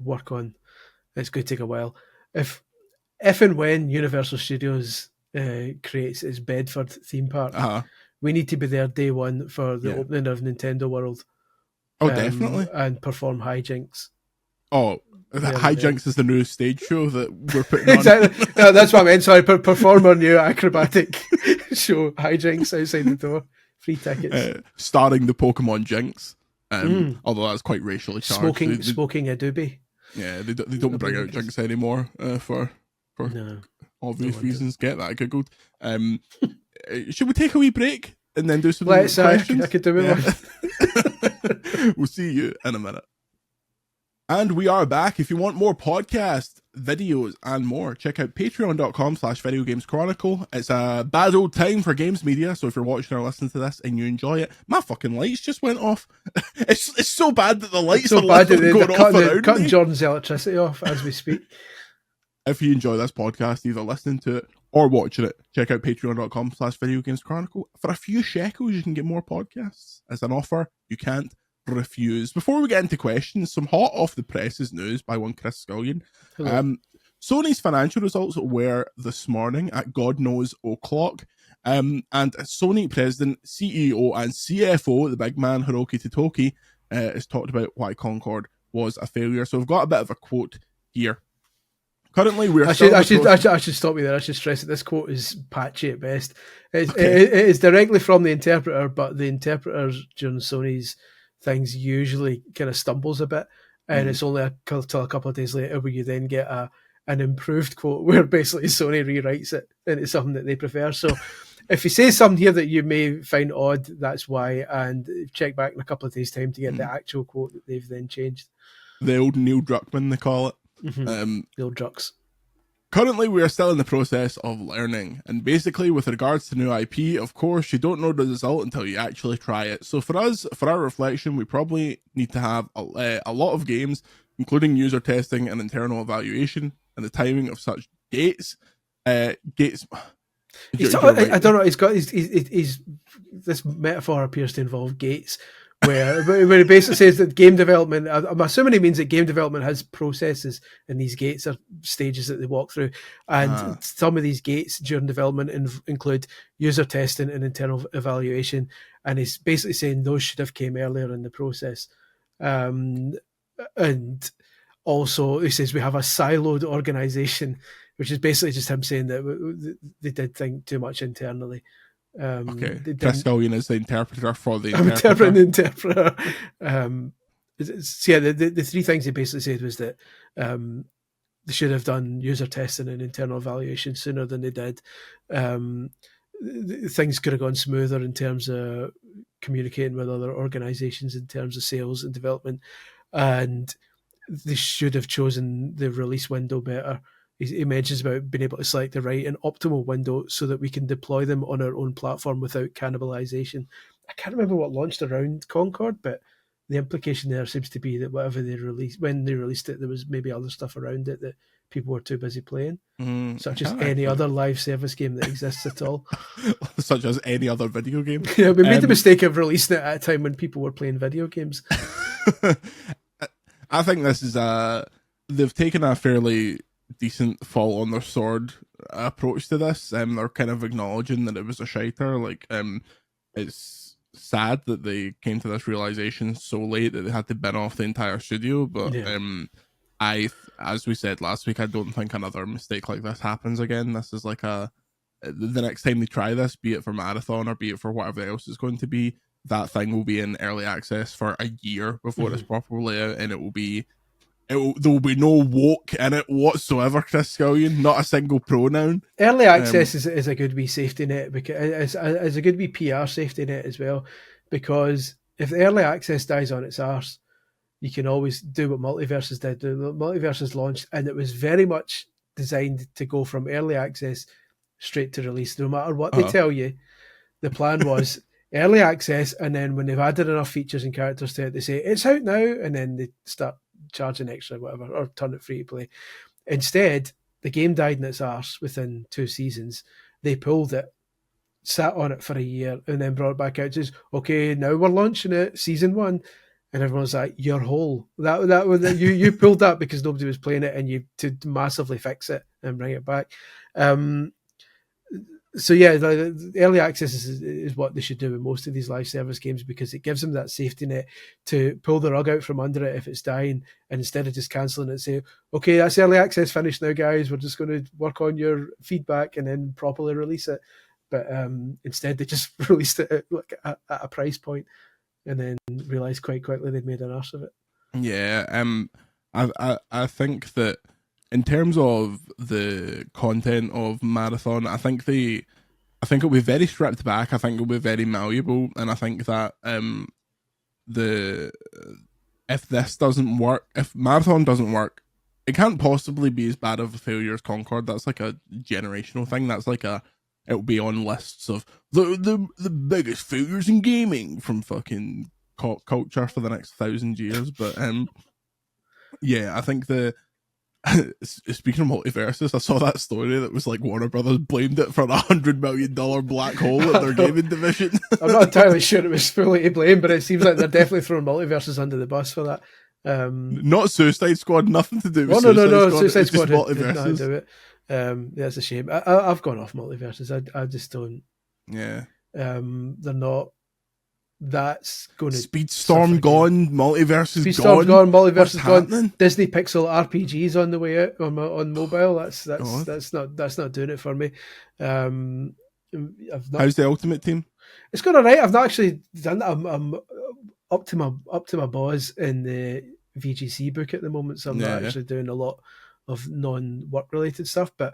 work on. It's going to take a while. If and when Universal Studios creates its Bedford theme park, we need to be there day one for the opening of Nintendo World. Oh, definitely. And perform hijinks. Oh, hijinks is the new stage show that we're putting on. Exactly. No, that's what I meant. Sorry, perform our new acrobatic show, hijinks, outside the door. Free tickets. Starring the Pokemon Jinx. Although that's quite racially charged. Smoking a doobie. Yeah, they don't bring out Jinx anymore for obvious reasons. Get that googled. Should we take a wee break and then do some questions? I could do it. Yeah. We'll see you in a minute. And we are back. If you want more podcasts, videos, and more, check out patreon.com/videogameschronicle. It's a bad old time for games media, so if you're watching or listening to this and you enjoy it, my fucking lights just went off. It's so bad that the lights are going off around me. Cutting Jordan's electricity off as we speak. If you enjoy this podcast, either listening to it or watching it, check out patreon.com/videogameschronicle. For a few shekels, you can get more podcasts. As an offer you can't refuse. Before we get into questions, some hot off the presses news by one Chris Scullion. Sony's financial results were this morning at God knows o'clock. And Sony president, CEO, and CFO, the big man Hiroki Totoki, has talked about why Concord was a failure. So we've got a bit of a quote here. Currently, I should stop you there. I should stress that this quote is patchy at best. It is directly from the interpreter, but the interpreter during Sony's things usually kind of stumbles a bit, and it's only till a couple of days later where you then get an improved quote where basically Sony rewrites it into something that they prefer. So if you say something here that you may find odd, that's why, and check back in a couple of days' time to get the actual quote that they've then changed. The old Neil Druckmann, they call it. The old Drucks. Currently, we are still in the process of learning, and basically with regards to new IP, of course, you don't know the result until you actually try it. So for us, for our reflection, we probably need to have a lot of games, including user testing and internal evaluation, and the timing of such gates. I don't know. He's this metaphor appears to involve gates. Where it basically says that game development, I'm assuming he means that game development has processes, and these gates are stages that they walk through. And some of these gates during development include user testing and internal evaluation. And he's basically saying those should have came earlier in the process. And also he says we have a siloed organization, which is basically just him saying that they did think too much internally. Chris Scullion is the interpreter for the interpreter. I'm interpreting the interpreter. The three things he basically said was that they should have done user testing and internal evaluation sooner than they did. Things could have gone smoother in terms of communicating with other organizations in terms of sales and development, and they should have chosen the release window better. He mentions about being able to select the right and optimal window so that we can deploy them on our own platform without cannibalization. I can't remember what launched around Concord, but the implication there seems to be that whatever they released, when they released it, there was maybe other stuff around it that people were too busy playing, such as any other live service game that exists at all. Such as any other video game. Yeah, we made the mistake of releasing it at a time when people were playing video games. I think this is they've taken a fairly decent fall on their sword approach to this. They're kind of acknowledging that it was a shiter. Like, it's sad that they came to this realization so late that they had to bin off the entire studio. But as we said last week, I don't think another mistake like this happens again. This is like the next time they try this, be it for Marathon or be it for whatever else it's going to be, that thing will be in early access for a year before it's properly out, and there will be no woke in it whatsoever, Chris Scullion. Not a single pronoun. Early access is a good wee safety net, because it's a good wee PR safety net as well, because if the early access dies on its arse, you can always do what Multiverses did. Multiverses launched, and it was very much designed to go from early access straight to release. No matter what they tell you, the plan was early access, and then when they've added enough features and characters to it, they say it's out now, and then they start charging extra, whatever, or turn it free to play. Instead, the game died in its arse within 2 seasons. They pulled it, sat on it for a year, and then brought it back out. Says, okay, now we're launching it, season 1. And everyone's like, "You're whole." You pulled that because nobody was playing it, and you to massively fix it and bring it back. So yeah, the early access is what they should do with most of these live service games, because it gives them that safety net to pull the rug out from under it if it's dying, and instead of just cancelling it, say, "Okay, that's early access finished now, guys. We're just going to work on your feedback and then properly release it." But instead, they just released it at a price point, and then realised quite quickly they'd made an arse of it. Yeah, I think that in terms of the content of Marathon, I think it'll be very stripped back. I think it'll be very malleable, and I think that if this doesn't work, if Marathon doesn't work, it can't possibly be as bad of a failure as Concord. That's like a generational thing. That's like it'll be on lists of the biggest failures in gaming from fucking culture for the next 1,000 years. But yeah, I think speaking of multiverses, I saw that story that was like Warner Brothers blamed it for $100 million black hole in their gaming division. I'm not entirely sure it was fully to blame, but it seems like they're definitely throwing multiverses under the bus for that. Not Suicide Squad, nothing to do with no, Suicide Squad did not do it. Yeah, it's a shame. I've gone off multiverses. I just don't. Yeah. They're not. That's going to Speedstorm gone, multiverse is gone. Multiverse is gone. Happening? Disney Pixel RPGs on the way out on mobile. That's not doing it for me. How's the Ultimate Team? It's going alright. I've not actually done that. I'm up to my balls in the VGC book at the moment, so I'm not actually doing a lot of non-work related stuff, but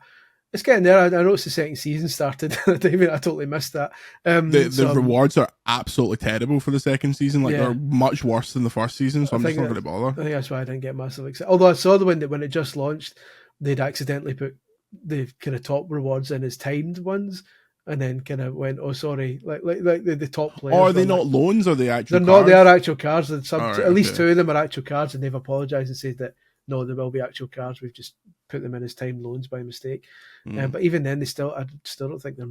it's getting there. I noticed the second season started. I totally missed that. The rewards are absolutely terrible for the second season. They're much worse than the first season, so I'm just not going to bother. I think that's why I didn't get massively excited. Although I saw the one that when it just launched, they'd accidentally put the kind of top rewards in as timed ones, and then kind of went, "Oh, sorry," like the top players. Or are they not loans? Or are they actual? They're cards? not. They are actual cards. And at least 2 of them are actual cards, and they've apologised and said that no, there will be actual cards. We've just put them in as timed loans by mistake. But even then, I still don't think they're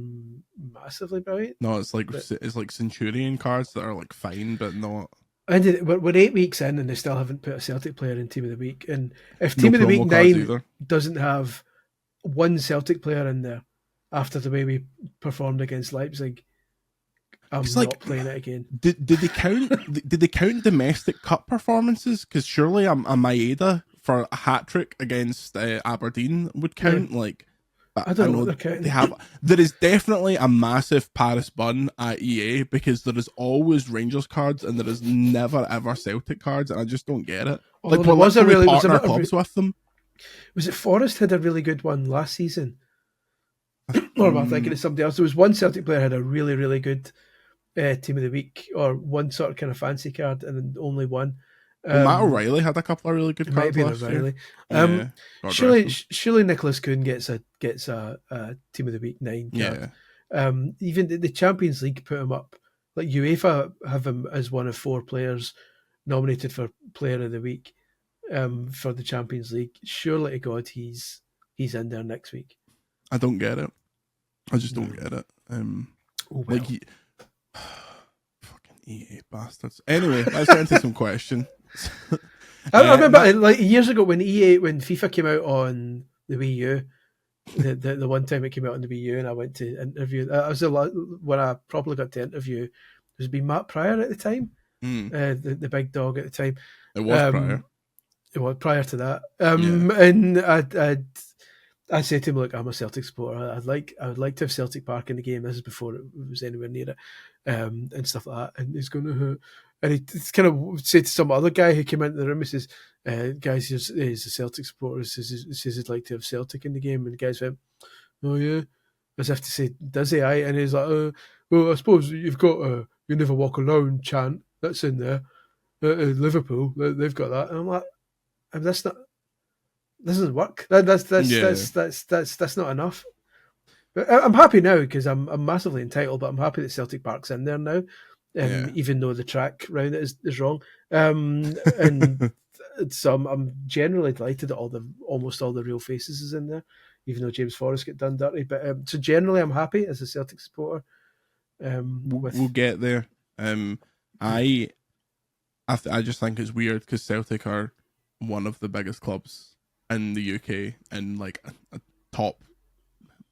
massively brilliant. No, it's like Centurion cards that are like fine, but not. And we're 8 weeks in, and they still haven't put a Celtic player in Team of the Week. And if Team of the Week 9 doesn't have one Celtic player in there after the way we performed against Leipzig, I'm not playing it again. Did they count? Did they count domestic cup performances? Because surely a Maeda for a hat trick against Aberdeen would count. I don't know what they're counting. There is definitely a massive Paris bun at EA, because there is always Rangers cards and there is never ever Celtic cards, and I just don't get it. There was a really clubs with them. Was it Forest had a really good one last season? Or am I thinking of somebody else? There was one Celtic player had a really, really good Team of the Week, or one sort of kind of fancy card, and then only one. Matt O'Reilly had a couple of really good cards last O'Reilly. year. Surely Nicholas Kuhn gets a Team of the Week 9 card. Yeah. Even the Champions League put him up. Like UEFA have him as one of 4 players nominated for Player of the Week for the Champions League. Surely to God he's in there next week. I don't get it. I just don't get it. Fucking EA bastards. Anyway, let's get into some questions. I remember like years ago when FIFA came out on the Wii U, the one time it came out on the Wii U, and I went to interview. I was when I probably got to interview. There's been Matt Pryor at the time, the big dog at the time. It was Pryor. It was prior to that, and I said to him, "Look, I'm a Celtic supporter. I would like to have Celtic Park in the game." This is before it was anywhere near it, and stuff like that. And he's going to, and he kind of said to some other guy who came into the room, he says, "Guys, he's a Celtic supporter. He says he'd like to have Celtic in the game." And the guys went, "Oh yeah," as if to say, "Does he?" And he's like, "Well, I suppose you've got you never walk alone chant that's in there. Liverpool, they've got that." And I'm like, "That's not." This doesn't work. That's not enough. But I'm happy now because I'm massively entitled, but I'm happy that Celtic Park's in there now, even though the track round it is wrong. And so I'm generally delighted that almost all the real faces is in there, even though James Forrest got done dirty. But so generally, I'm happy as a Celtic supporter. We'll get there. I just think it's weird because Celtic are one of the biggest clubs in the UK and like a top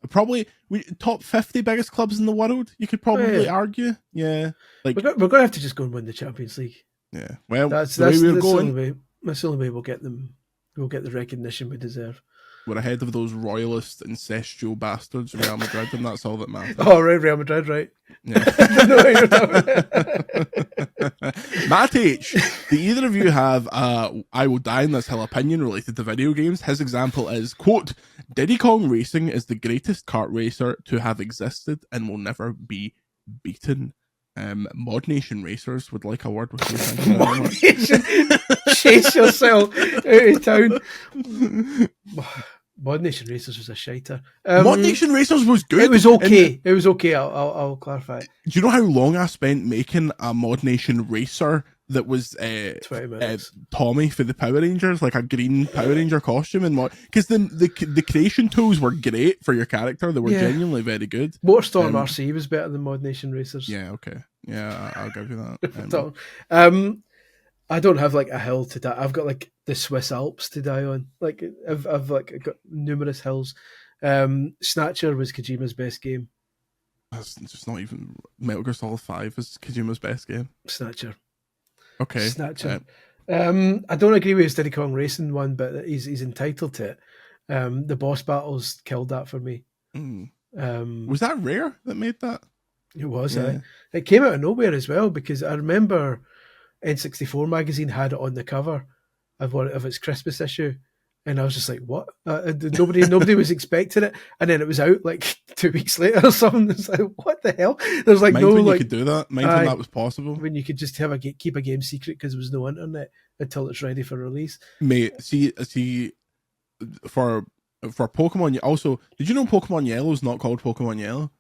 50 biggest clubs in the world. You could probably argue, like we're going to have to just go and win the Champions League. Yeah, well, that's the only way we'll get them. We'll get the recognition we deserve. We're ahead of those royalist, incestual bastards, Real Madrid, and that's all that matters. Oh, right, Real Madrid, right. Yeah. Matt H, do either of you have I will die in this hill opinion related to video games? His example is, quote, Diddy Kong Racing is the greatest kart racer to have existed and will never be beaten. Mod Nation Racers would like a word with you. Thank you very much. Chase yourself out of town. Mod Nation Racers was a shiter. Mod Nation Racers was good. It was okay. It was okay. I'll clarify. Do you know how long I spent making a Mod Nation Racer that was 20 minutes. Tommy for the Power Rangers, like a green Power Ranger costume, and because the creation tools were great for your character. They were genuinely very good. Motorstorm RC was better than Mod Nation Racers. Yeah, okay. Yeah, I'll give you that. I don't have like a hill to die. I've got like the Swiss Alps to die on. Like I've like got numerous hills. Snatcher was Kojima's best game. That's just not even Metal Gear Solid 5 is Kojima's best game. Snatcher. Okay. Snatcher. I don't agree with his Diddy Kong Racing one, but he's entitled to it. The boss battles killed that for me. Was that Rare that made that? It was. It came out of nowhere as well because I remember N64 magazine had it on the cover of its Christmas issue, and I was just like, "What?" Nobody was expecting it, and then it was out like 2 weeks later or something. It's like, "What the hell?" There's like you could do that. When that was possible. When you could just keep a game secret because there was no internet until it's ready for release. Mate, see, for Pokemon. Also, did you know Pokemon Yellow is not called Pokemon Yellow?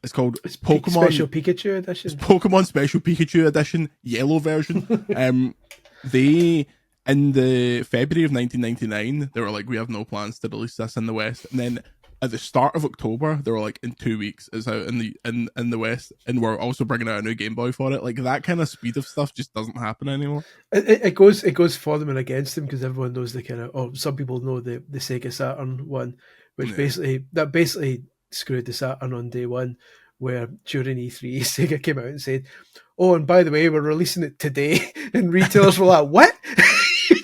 It's called Pokemon Special Pikachu Edition. It's Pokemon Special Pikachu Edition, Yellow version. They, in the February of 1999, they were like, we have no plans to release this in the West. And then at the start of October, they were like, in 2 weeks, it's out in the West, and we're also bringing out a new Game Boy for it. Like that kind of speed of stuff just doesn't happen anymore. It goes for them and against them because everyone knows the kind of, or some people know the Sega Saturn one, which basically screwed the Saturn on day one, where during E3 Sega came out and said, "Oh, and by the way, we're releasing it today," and retailers were like, "What?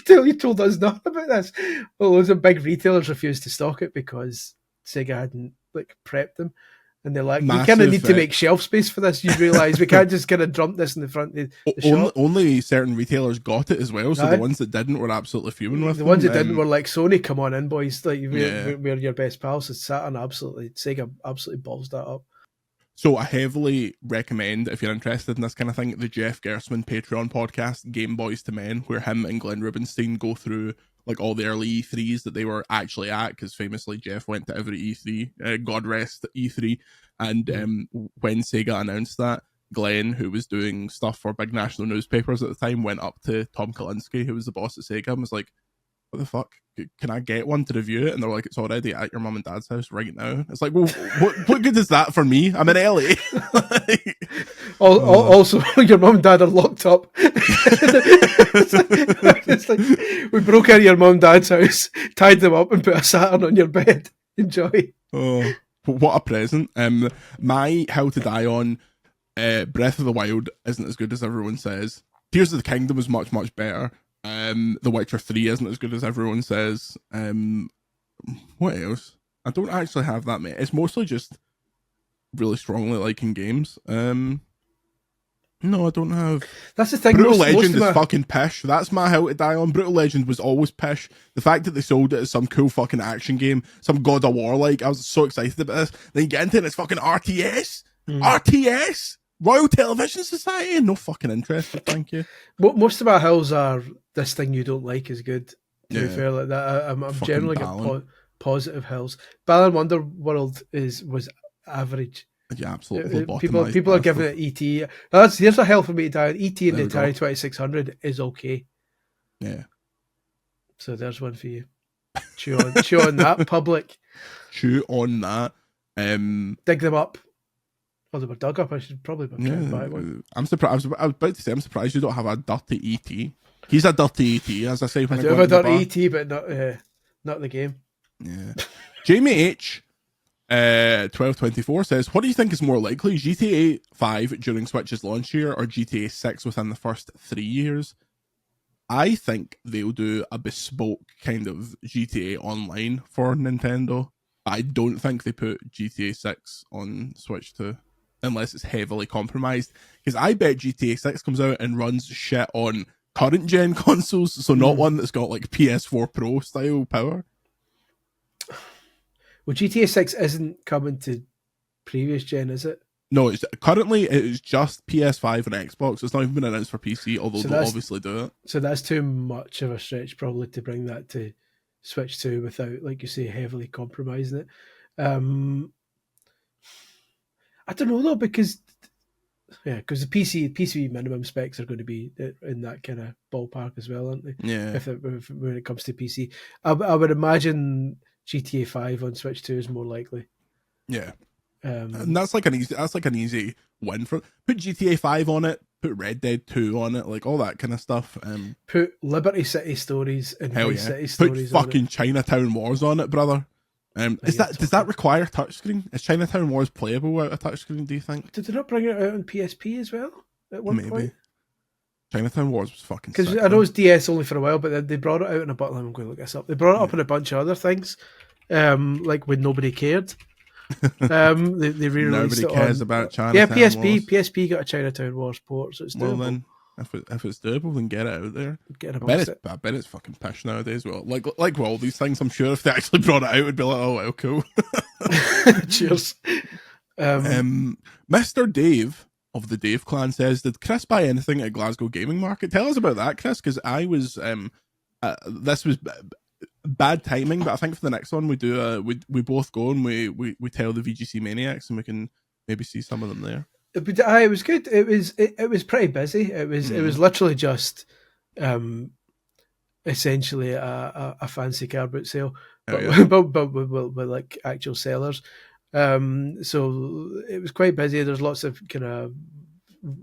You told us nothing about this." Well, loads of big retailers refused to stock it because Sega hadn't like prepped them, and they're like, "We kind of need to make shelf space for this. You realise we can't just kind of dump this in the front of the shop." Only certain retailers got it as well, so the ones that didn't were absolutely fuming with the ones that didn't were like, "Sony, come on in, boys! Like we're your best pals." So Saturn Sega absolutely balls that up. So I heavily recommend, if you're interested in this kind of thing, the Jeff Gersman Patreon podcast, Game Boys to Men, where him and Glenn Rubinstein go through like all the early E3s that they were actually at, because famously Jeff went to every E3, God rest E3, and when Sega announced that, Glenn, who was doing stuff for big national newspapers at the time, went up to Tom Kalinske, who was the boss at Sega, and was like, what the fuck? Can I get one to review it? And they're like, it's already at your mum and dad's house right now. It's like, well, what good is that for me? I'm in LA. Also, your mum and dad are locked up. It's like, we broke into your mum and dad's house, tied them up, and put a Saturn on your bed. Enjoy. Oh, what a present. My How to Die on Breath of the Wild isn't as good as everyone says. Tears of the Kingdom is much, much better. The Witcher 3 isn't as good as everyone says. What else? I don't actually have that many. It's mostly just really strongly liking games. No, I don't have. That's the thing. Brutal Legend is fucking pish. That's my How to Die on. Brutal Legend was always pish. The fact that they sold it as some cool fucking action game, some God of War like, I was so excited about this. Then you get into it and it's fucking RTS? RTS? Royal Television Society? No fucking interest, thank you. Most of my hills are this thing you don't like is good. To be fair, like that, I'm generally got positive hills. Balan Wonderworld was average. Yeah, absolutely. People are giving it ET. Here's a hell for me to die. ET and the Atari 2600 is okay. Yeah. So there's one for you. Chew on that, public. Chew on that. Dig them up. Well, they were dug up. I should probably buy one. I'm surprised. I was about to say, I'm surprised you don't have a dirty ET. He's a dirty ET, as I say. I do have a dirty ET, but not the game. Yeah. Jamie H. 1224 says, what do you think is more likely, GTA 5 during Switch's launch year or GTA 6 within the first 3 years? I think they'll do a bespoke kind of GTA Online for Nintendo. I don't think they put GTA 6 on Switch 2 unless it's heavily compromised, because I bet GTA 6 comes out and runs shit on current gen consoles, so not one that's got like PS4 Pro style power. Well, GTA 6 isn't coming to previous gen, is it? No, currently it is just PS5 and Xbox. It's not even been announced for PC, although they'll obviously do it. So that's too much of a stretch probably to bring that to Switch 2 without, like you say, heavily compromising it. I don't know though, because the PC minimum specs are going to be in that kind of ballpark as well, aren't they? Yeah. When it comes to PC, I would imagine GTA 5 on Switch 2 is more likely. Yeah. And that's like an easy win for put GTA 5 on it, put Red Dead 2 on it, like all that kind of stuff. Put Liberty City Stories and Vice City Stories. Put fucking Chinatown Wars on it, brother. Does that require touchscreen? Is Chinatown Wars playable out of touchscreen, do you think? Did they not bring it out on PSP as well at one point? Chinatown Wars was fucking sick. Because I know it's DS only for a while, but they brought it out in a button. I'm going to look this up. They brought it up in a bunch of other things, like when nobody cared. They re-released nobody cares about Chinatown. Yeah, PSP got a Chinatown Wars port, so it's doable. Well then, if it's doable, then get it out there. I bet it's fucking pish nowadays. Well, like all these things, I'm sure if they actually brought it out, it'd be like, oh well, cool. Cheers. Mr. Dave of the Dave clan says, did Chris buy anything at Glasgow Gaming Market? Tell us about that, Chris, because I was this was bad timing, but I think for the next one we do we both go and we tell the VGC maniacs and we can maybe see some of them there. It was good. It was pretty busy. It was literally just essentially a fancy car boot sale, but with like actual sellers. So it was quite busy. There's lots of kind of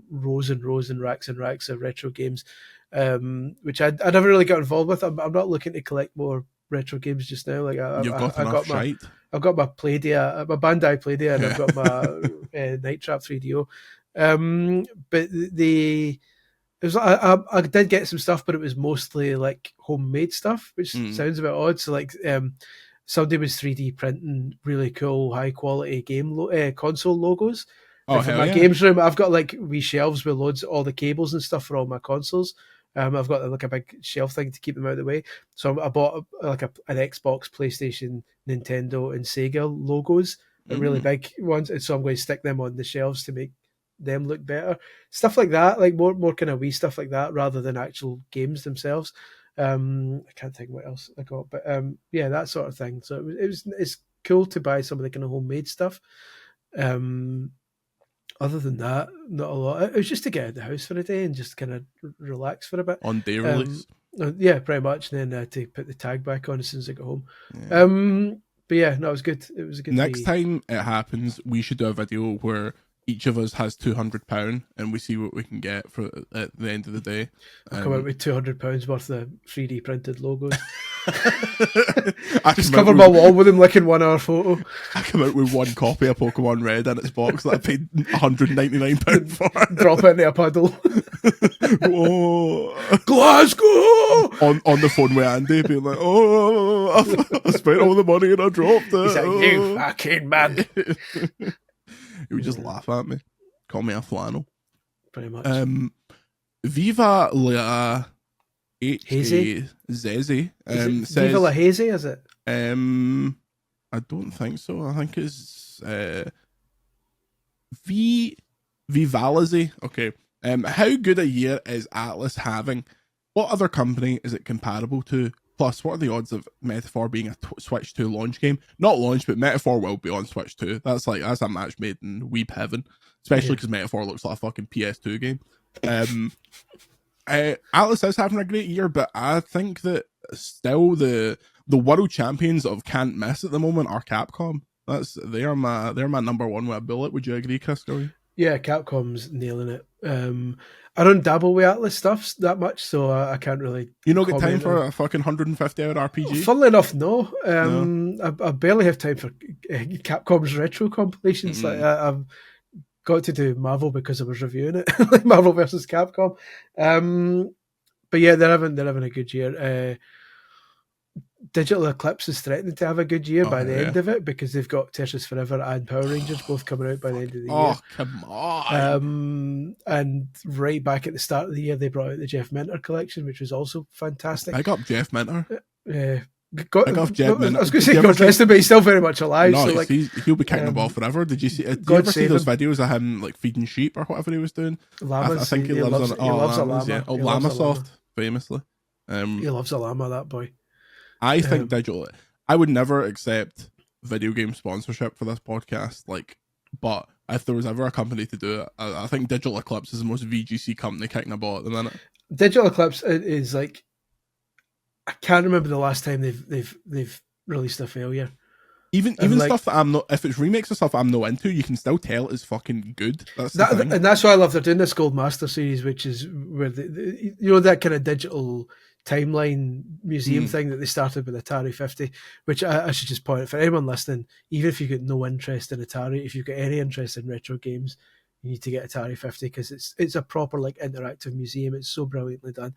rows and racks of retro games, which I never really got involved with. I'm not looking to collect more retro games just now. Like I've got my Playdia, my Bandai Playdia, and I've got my Night Trap 3DO. But I did get some stuff, but it was mostly like homemade stuff, which sounds a bit odd. So like somebody was 3D printing really cool, high quality game console logos. For my games room, I've got like wee shelves with loads of all the cables and stuff for all my consoles. I've got like a big shelf thing to keep them out of the way. So I bought like an Xbox, PlayStation, Nintendo, and Sega logos, really big ones. And so I'm going to stick them on the shelves to make them look better. Stuff like that, like more kind of wee stuff like that, rather than actual games themselves. I can't think what else I got, but yeah, that sort of thing. So it's cool to buy some of the kind of homemade stuff. Other than that, not a lot. It was just to get out of the house for a day and just kind of relax for a bit. On day release? Yeah, pretty much. And then to put the tag back on as soon as I got home. Yeah. But yeah, no, it was good. It was a good Next time it happens, we should do a video where each of us has £200 and we see what we can get for at the end of the day. I'll come out with £200 worth of 3D printed logos. I Just cover my wall with them like in 1 hour photo. I come out with one copy of Pokemon Red in its box that I paid £199 for. Drop it into a puddle. Oh, Glasgow! On the phone with Andy, being like, I spent all the money and I dropped it. He's like, you fucking man. He would just laugh at me, call me a flannel. Pretty much. Viva la Hazy? Zezzy Says, says, Viva la Hazy, is it? I don't think so. I think it's Vivalazy. Okay. How good a year is Atlus having? What other company is it comparable to? Plus, what are the odds of Metaphor being a Switch 2 launch game? Not launch, but Metaphor will be on Switch 2. That's a match made in weep heaven. Especially because Metaphor looks like a fucking PS2 game. Atlus is having a great year, but I think that still the world champions of can't miss at the moment are Capcom. They're my number one with a bullet. Would you agree, Chris? Yeah, Capcom's nailing it. I don't dabble with Atlus stuff that much, so I can't really. You don't get time for a fucking 150-hour RPG? Funnily enough, no. I barely have time for Capcom's retro compilations. Like I've got to do Marvel because I was reviewing it, like Marvel versus Capcom. But yeah, they're having a good year. Digital Eclipse is threatening to have a good year by the end of it because they've got Tetris Forever and Power Rangers both coming out by the end of the year. Oh, come on. And right back at the start of the year, they brought out the Jeff Minter collection, which was also fantastic. I got Jeff Minter. I got Jeff Minter. I was going to say God rest him, but he's still very much alive. No, so like, he'll be kicking the ball forever. Did you see? Did you ever see those videos of him like feeding sheep or whatever he was doing? Llamas. I think he loves a llama. Yeah. Oh, Llama Soft, famously. He loves a llama, that boy. I think digital. I would never accept video game sponsorship for this podcast. But if there was ever a company to do it, I think Digital Eclipse is the most VGC company kicking a ball at the minute. Digital Eclipse is like, I can't remember the last time they've released a failure. Even like, stuff that I'm not. If it's remakes of stuff I'm not into, you can still tell it's fucking good. That's the thing. And that's why I love they're doing this Gold Master series, which is where that kind of digital timeline museum thing that they started with Atari 50, which I should just point out for anyone listening, even if you've got no interest in Atari, if you've got any interest in retro games, you need to get Atari 50 because it's a proper like interactive museum. It's so brilliantly done.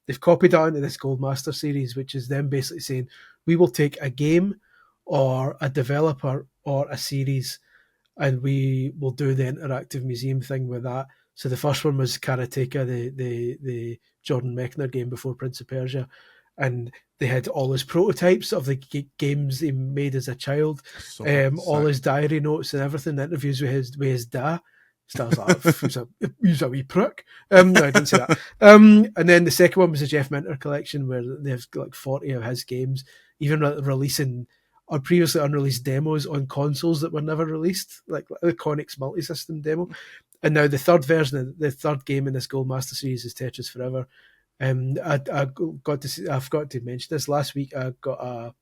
They've copied it onto this Gold Master series, which is them basically saying, we will take a game or a developer or a series and we will do the interactive museum thing with that. So the first one was Karateka, the Jordan Mechner game before Prince of Persia. And they had all his prototypes of the games he made as a child, all his diary notes and everything, interviews with his dad. So I was like, he's a wee prick. No, I didn't say that. And then the second one was the Jeff Minter collection, where they have like 40 of his games, even releasing or previously unreleased demos on consoles that were never released, like the Conix multi-system demo. And now the third game in this Gold Master series is Tetris Forever. I forgot to mention this last week. I got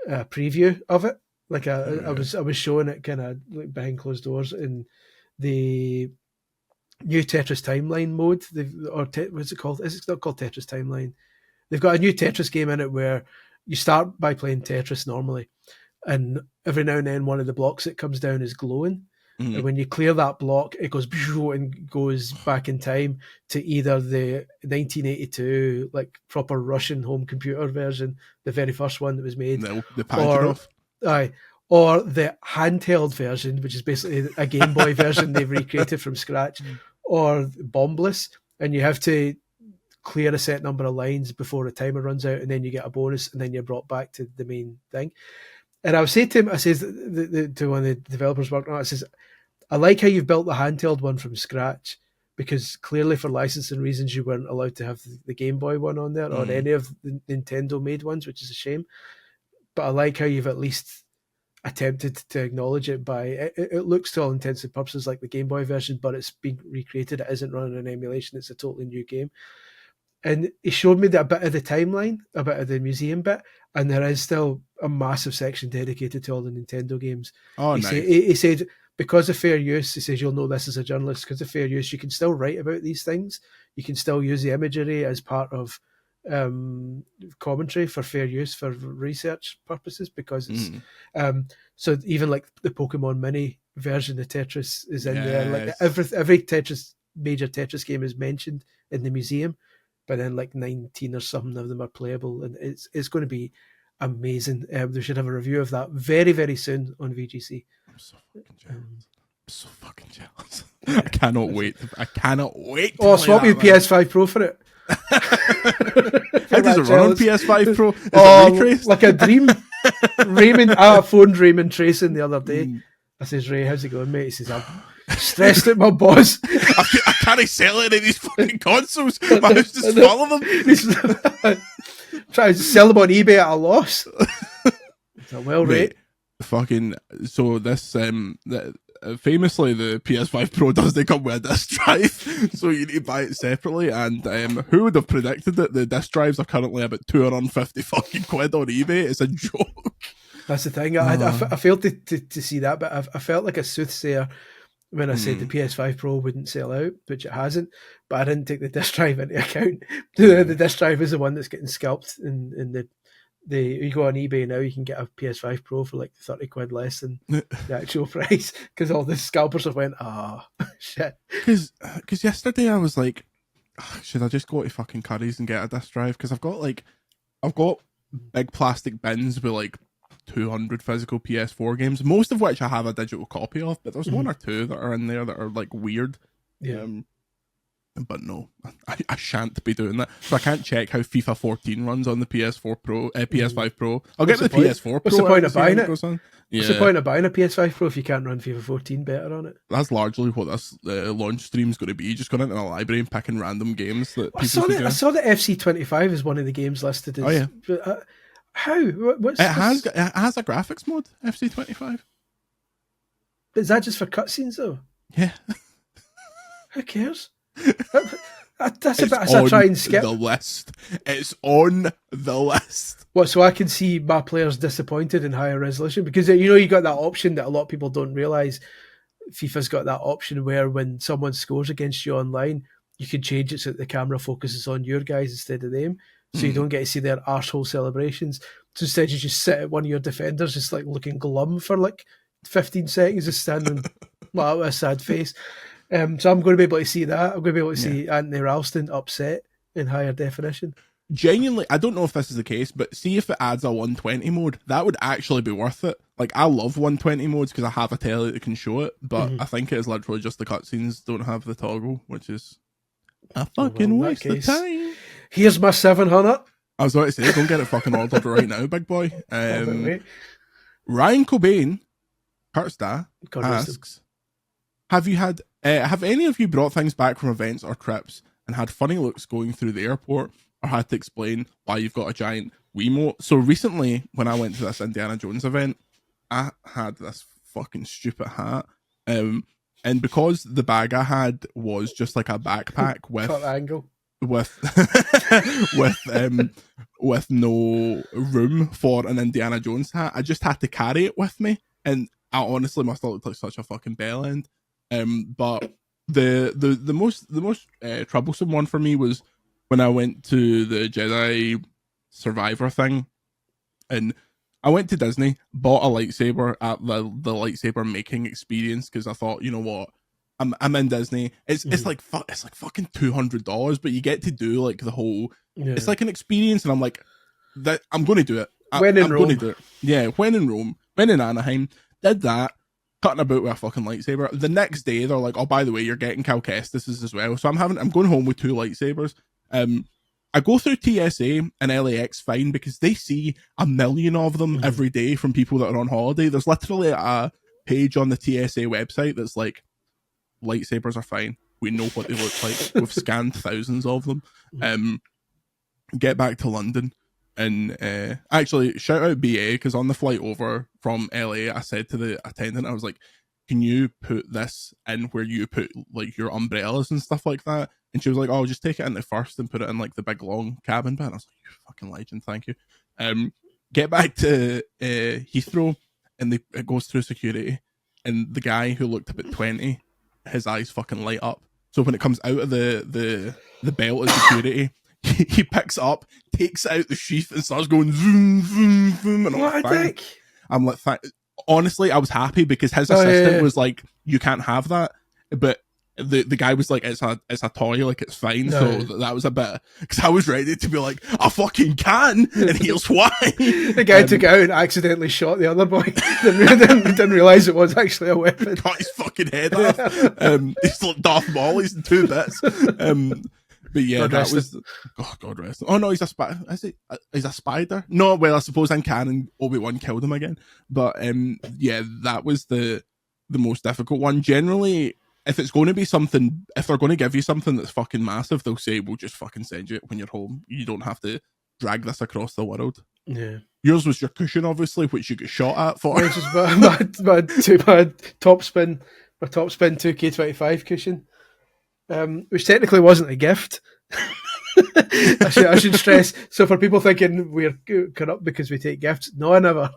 a preview of it. Like I was showing it kind of like behind closed doors in the new Tetris Timeline mode. What's it called? It's not called Tetris Timeline. They've got a new Tetris game in it where you start by playing Tetris normally, and every now and then one of the blocks that comes down is glowing. Mm-hmm. And when you clear that block, it goes and goes back in time to either the 1982 like proper Russian home computer version, the very first one that was made, or the handheld version, which is basically a Game Boy version they've recreated from scratch, or Bombless, and you have to clear a set number of lines before the timer runs out, and then you get a bonus, and then you're brought back to the main thing. And I was saying to him, I says to one of the developers working on it, I says, I like how you've built the handheld one from scratch, because clearly for licensing reasons you weren't allowed to have the Game Boy one on there or any of the Nintendo made ones, which is a shame. But I like how you've at least attempted to acknowledge it by it looks to all intents and purposes like the Game Boy version, but it's been recreated. It isn't running an emulation. It's a totally new game. and he showed me a bit of the timeline, a bit of the museum bit, and there is still a massive section dedicated to all the Nintendo games. Oh, He nice. he said, because of fair use, he says, you'll know this as a journalist, because of fair use, you can still write about these things. You can still use the imagery as part of commentary for fair use for research purposes, because it's so even like the Pokemon Mini version of Tetris is in there. Like every major Tetris game is mentioned in the museum, but then like 19 or something of them are playable, and it's going to be amazing. They should have a review of that very, very soon on VGC. I'm so fucking jealous. I cannot wait. I cannot wait. Oh, swap your PS5 Pro for it. How does it run on PS5 Pro? Is it ray traced? Like a dream. Raymond, I phoned Raymond Tracing the other day. I says, Ray, how's it going, mate? He says, I'm stressed at my boss. I can't sell any of these fucking consoles. My house is full of them. Trying to sell them on eBay at a loss. It's a well rate. Fucking so this famously the PS5 Pro doesn't come with a disc drive, so you need to buy it separately. And who would have predicted that the disc drives are currently about 250 fucking quid on eBay? It's a joke. That's the thing. I failed to see that, but I felt like a soothsayer when I said the PS5 Pro wouldn't sell out, which it hasn't. But I didn't take the disc drive into account. The disc drive is the one that's getting scalped in the you go on eBay now, you can get a PS5 Pro for like 30 quid less than the actual price, because all the scalpers have went, shit. Because yesterday I was like, should I just go to fucking Curry's and get a disc drive? Because I've got big plastic bins with like 200 physical PS4 games, most of which I have a digital copy of, but there's one or two that are in there that are like weird. Yeah. But no, I shan't be doing that. So I can't check how FIFA 14 runs on the PS4 Pro, PS5 Pro. I'll get the PS4 Pro. What's the point of buying it? What's the point of buying a PS5 Pro if you can't run FIFA 14 better on it? That's largely what this launch stream's going to be. Just going into a library and picking random games that I saw that FC25 is one of the games listed as. Oh yeah. How? It has a graphics mode, FC25. Is that just for cutscenes though? Yeah. Who cares? That's a bit as I try and skip the list. It's on the list. What? So I can see my players disappointed in higher resolution, because you got that option that a lot of people don't realise. FIFA's got that option where when someone scores against you online, you can change it so that the camera focuses on your guys instead of them, so you don't get to see their arsehole celebrations. So instead you just sit at one of your defenders just like looking glum for like 15 seconds, just standing like with a sad face. So I'm going to be able to see that. I'm going to be able to see Anthony Ralston upset in higher definition. Genuinely, I don't know if this is the case, but see if it adds a 120 mode, that would actually be worth it. Like, I love 120 modes because I have a telly that can show it, but I think it is literally just the cutscenes don't have the toggle, which is a fucking waste of time. Here's my 700. I was about to say, go and get it fucking ordered right now, big boy. Ryan Cobain, Kurtzda, asks, have any of you brought things back from events or trips and had funny looks going through the airport, or had to explain why you've got a giant Wiimote? So recently, when I went to this Indiana Jones event, I had this fucking stupid hat. And because the bag I had was just like a backpack with angle. with no room for an Indiana Jones hat, I just had to carry it with me, and I honestly must have looked like such a fucking bell end. But the most troublesome one for me was when I went to the Jedi Survivor thing, and I went to Disney, bought a lightsaber at the lightsaber making experience, because I thought, you know what, I'm in Disney. It's like fucking $200, but you get to do like the whole. Yeah. It's like an experience, and I'm like, that I'm going to do it. When in Rome, going to do it. Yeah, when in Rome, when in Anaheim, did that. Cutting about with a fucking lightsaber. The next day, they're like, "Oh, by the way, you're getting Cal Kestis as well." So I'm going home with 2 lightsabers. I go through TSA and LAX fine, because they see a million of them every day from people that are on holiday. There's literally a page on the TSA website that's like, lightsabers are fine. We know what they look like. We've scanned thousands of them. Get back to London. And actually, shout out BA, because on the flight over from LA, I said to the attendant, I was like, can you put this in where you put like your umbrellas and stuff like that? And she was like, "Oh, just take it in the first and put it in like the big long cabin bin." I was like, "You fucking legend, thank you." Get back to Heathrow, and it goes through security, and the guy who looked about 20, his eyes fucking light up. So when it comes out of the belt of security, he picks it up, takes it out the sheath, and starts going zoom, zoom, zoom. And what a dick! I'm like, honestly, I was happy because his assistant was like, "You can't have that," but the guy was like, it's a toy, like it's fine. So that was a bit, because I was ready to be like, "I fucking can," and here's why. The guy took it out and accidentally shot the other boy. didn't realise it was actually a weapon. Cut his fucking head off. He's like Darth Maul. He's in 2 bits. But yeah, that was. Oh, God rest. Oh no, he's a spider. He's a spider. No, well, I suppose in canon Obi-Wan killed him again. But yeah, that was the most difficult one. Generally, if it's going to be something, if they're going to give you something that's fucking massive, they'll say, "We'll just fucking send you it when you're home. You don't have to drag this across the world." Yeah. Yours was your cushion, obviously, which you get shot at for. Which is my top spin 2K25 cushion, which technically wasn't a gift. I should stress. So for people thinking we're corrupt because we take gifts, no, I never.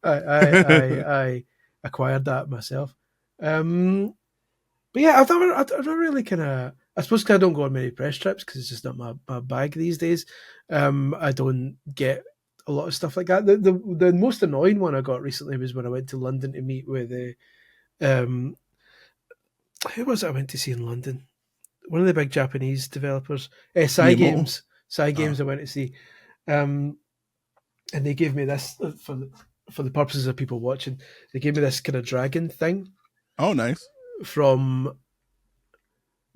I acquired that myself. But yeah, I don't really kind of. I suppose because I don't go on many press trips because it's just not my bag these days. I don't get a lot of stuff like that. The most annoying one I got recently was when I went to London to meet with who was it I went to see in London? One of the big Japanese developers, Cygames. Cygames I went to see, and they gave me this for the purposes of people watching. They gave me this kind of dragon thing. Oh, nice. From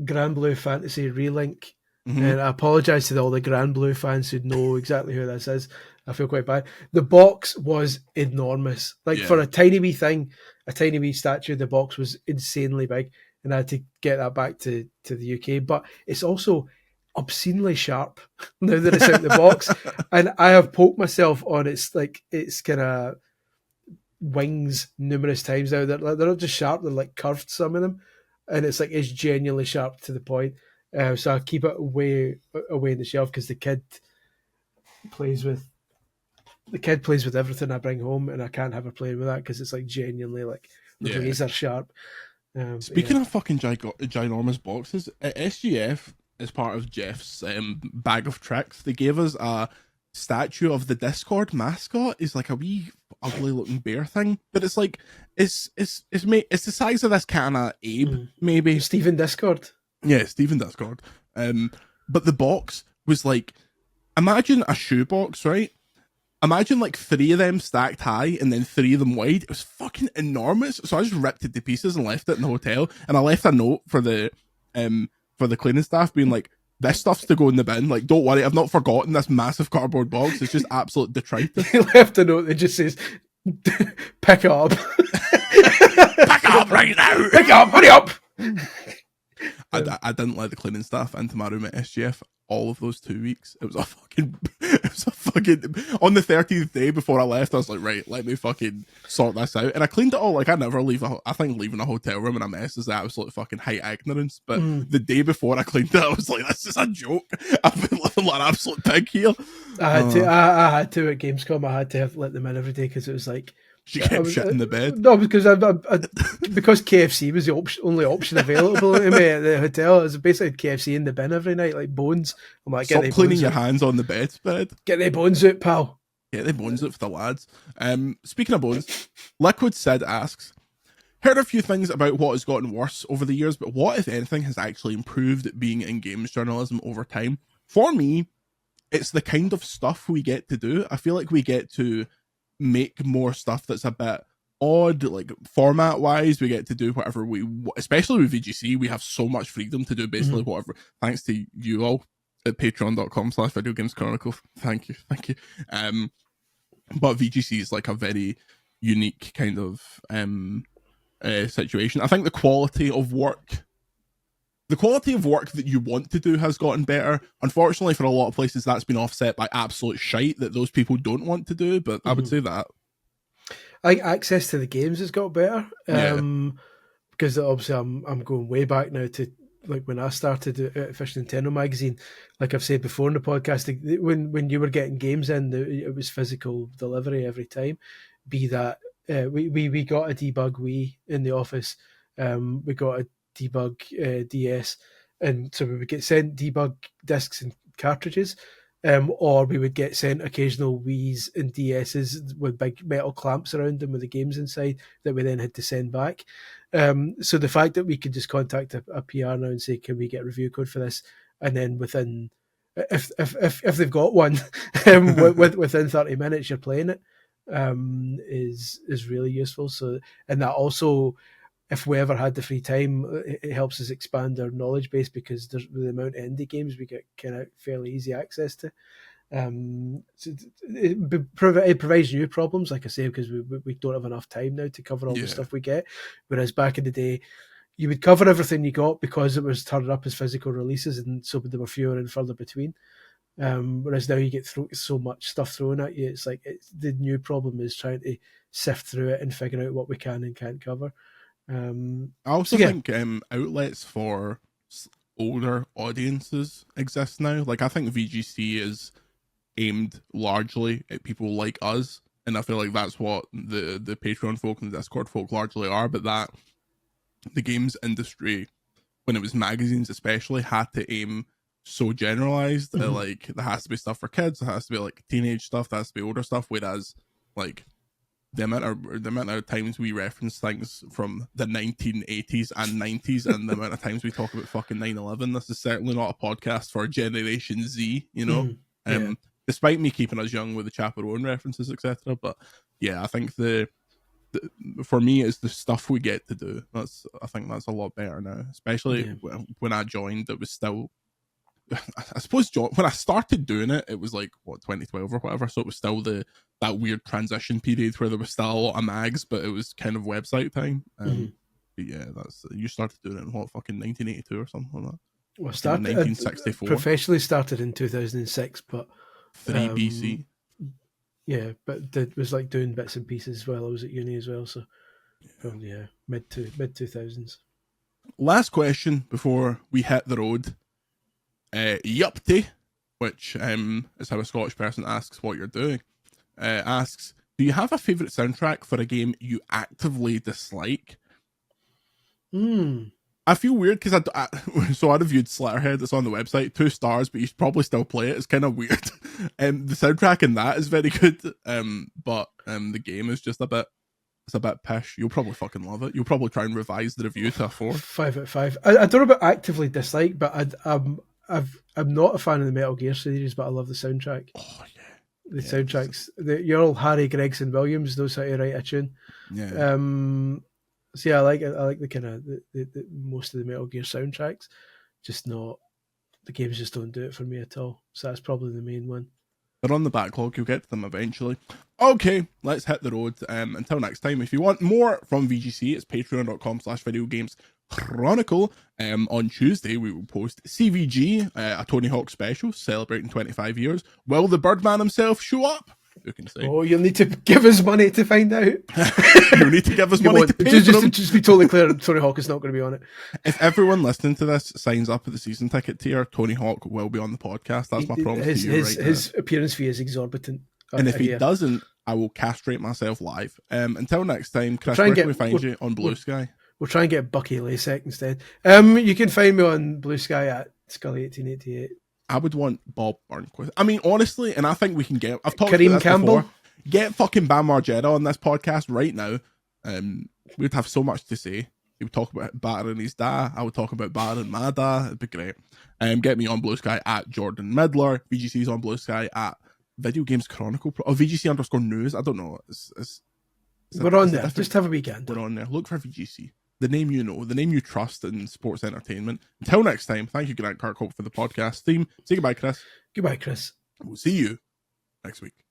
Grand Blue Fantasy Relink. And I apologise to all the Grand Blue fans who know exactly who this is. I feel quite bad. The box was enormous. For a tiny wee thing, a tiny wee statue, the box was insanely big. And I had to get that back to the UK. But it's also obscenely sharp now that it's out the box. And I have poked myself on its kind of wings numerous times now. They're not just sharp, they're like curved, some of them. And it's genuinely sharp to the point. So I keep it away in the shelf because the kid plays with everything I bring home, and I can't have her playing with that because it's genuinely razor sharp. Speaking of fucking ginormous boxes, at SGF, as part of Jeff's bag of tricks, they gave us a statue of the Discord mascot. Is like a wee ugly looking bear thing, but it's the size of this kind of Abe, maybe Steven Discord. Yeah, Steven Discord. But the box was imagine a shoebox, right? Imagine 3 of them stacked high and then 3 of them wide. It was fucking enormous. So I just ripped it to pieces and left it in the hotel. And I left a note for the cleaning staff being like, "This stuff's to go in the bin. Don't worry, I've not forgotten this massive cardboard box. It's just absolute detritus." He left a note that just says, "Pick it up." Pick it up right now. Pick it up, hurry up. I didn't let the cleaning staff into my room at SGF all of those 2 weeks. It was a fucking on the 30th day before I left, I was like, right, let me fucking sort this out. And I cleaned it all. I never leave I think leaving a hotel room in a mess is the absolute fucking height of ignorance. But the day before I cleaned it, I was like, this is a joke. I've been living like an absolute pig here. I had to at Gamescom. I had to let them in every day because it was she kept shit in the bed. No, because because KFC was the only option available to me at the hotel. It was basically KFC in the bin every night, like bones. I'm like, stop cleaning your hands on the bed. Get the bones out, pal. Get the bones out for the lads. Speaking of bones, Liquid Sid asks, heard a few things about what has gotten worse over the years, but what, if anything, has actually improved at being in games journalism over time? For me, it's the kind of stuff we get to do. I feel like we get to make more stuff that's a bit odd, format wise. We get to do whatever especially with VGC, we have so much freedom to do basically whatever, thanks to you all at patreon.com/video games chronicle. Thank you. But VGC is a very unique kind of situation. I think the quality of work that you want to do has gotten better. Unfortunately, for a lot of places, that's been offset by absolute shite that those people don't want to do, but I would say that. I think access to the games has got better. Because obviously I'm going way back now to like when I started at Fish Nintendo magazine, like I've said before in the podcast, when you were getting games in, it was physical delivery every time. Be that we got a debug Wii in the office, we got a debug DS, and so we would get sent debug discs and cartridges. Or we would get sent occasional Wii's and DS's with big metal clamps around them with the games inside that we then had to send back. So the fact that we could just contact a PR now and say, "Can we get a review code for this?" and then within, if they've got one, within 30 minutes you're playing it, is really useful. So, and that also, if we ever had the free time, it helps us expand our knowledge base because there's the amount of indie games we get kind of fairly easy access to. So it provides new problems, like I say, because we don't have enough time now to cover all the stuff we get. Whereas back in the day, you would cover everything you got because it was turned up as physical releases, and so they were fewer and further between. Whereas now you get so much stuff thrown at you. It's like the new problem is trying to sift through it and figure out what we can and can't cover. I also think outlets for older audiences exist now. Like, I think VGC is aimed largely at people like us, and I feel like that's what the Patreon folk and the Discord folk largely are. But that the games industry, when it was magazines especially, had to aim so generalized. Like, there has to be stuff for kids, there has to be like teenage stuff, there has to be older stuff. Whereas, like, the amount of times we reference things from the 1980s and 90s, and the amount of times we talk about fucking 9/11, this is certainly not a podcast for Generation Z, you know. Despite me keeping us young with the Chaperone references, etc. But yeah, I think the for me, it's the stuff we get to do. I think that's a lot better now, especially when I joined. It was still, I suppose, when I started doing it, it was like 2012 or whatever. So it was still that weird transition period where there was still a lot of mags, but it was kind of website time. But yeah, you started doing it in fucking 1982 or something like that. Well, I started 1964. Professionally started in 2006, but 3 BC. Yeah, but it was like doing bits and pieces while I was at uni as well. So mid 2000s. Last question before we hit the road. Yupty, which is how a Scottish person asks what you're doing, asks, do you have a favourite soundtrack for a game you actively dislike? I feel weird because so I reviewed Slitterhead. It's on the website, 2 stars, but you should probably still play it. It's kind of weird. The soundtrack in that is very good, but the game is just a bit pish. You'll probably fucking love it. You'll probably try and revise the review to a 4. 5 out of 5. I don't know about actively dislike, but I'm not a fan of the Metal Gear series, but I love the soundtrack. Oh yeah, the soundtracks. Your old Harry Gregson Williams knows how to write a tune. Yeah. So yeah, I like it. I like the kind of the most of the Metal Gear soundtracks. Just not, the games just don't do it for me at all. So that's probably the main one. They're on the backlog. You'll get to them eventually. Okay, let's hit the road. Until next time, if you want more from VGC, it's patreon.com/videogameschronicle. On Tuesday, we will post CVG, a Tony Hawk special celebrating 25 years. Will the Birdman himself show up? Who can say? Oh, you'll need to give us money to find out. You'll need to give us money to pay for them. Just be totally clear, Tony Hawk is not going to be on it. If everyone listening to this signs up at the season ticket tier, Tony Hawk will be on the podcast. That's my promise to you right now. His appearance fee is exorbitant. And if he doesn't, I will castrate myself live. Until next time, Chris, where can we find you on Blue Sky? We'll try and get Bucky Lasek instead. You can find me on Blue Sky at Scully1888. I would want Bob Burnquist. I mean, honestly, and I think we can get... I've talked Kareem about this Campbell. before. Get fucking Bam Margera on this podcast right now. We'd have so much to say. He would talk about battering his da. I would talk about battering my da. It'd be great. Get me on Blue Sky at Jordan Midler. VGC's on Blue Sky at Video Games Chronicle. Or VGC_news. I don't know. We're on there. Just have a weekend. We're on there. Look for VGC. The name you know, the name you trust in sports entertainment. Until next time, thank you, Grant Kirkhope, for the podcast theme. Say goodbye, Chris. Goodbye, Chris. We'll see you next week.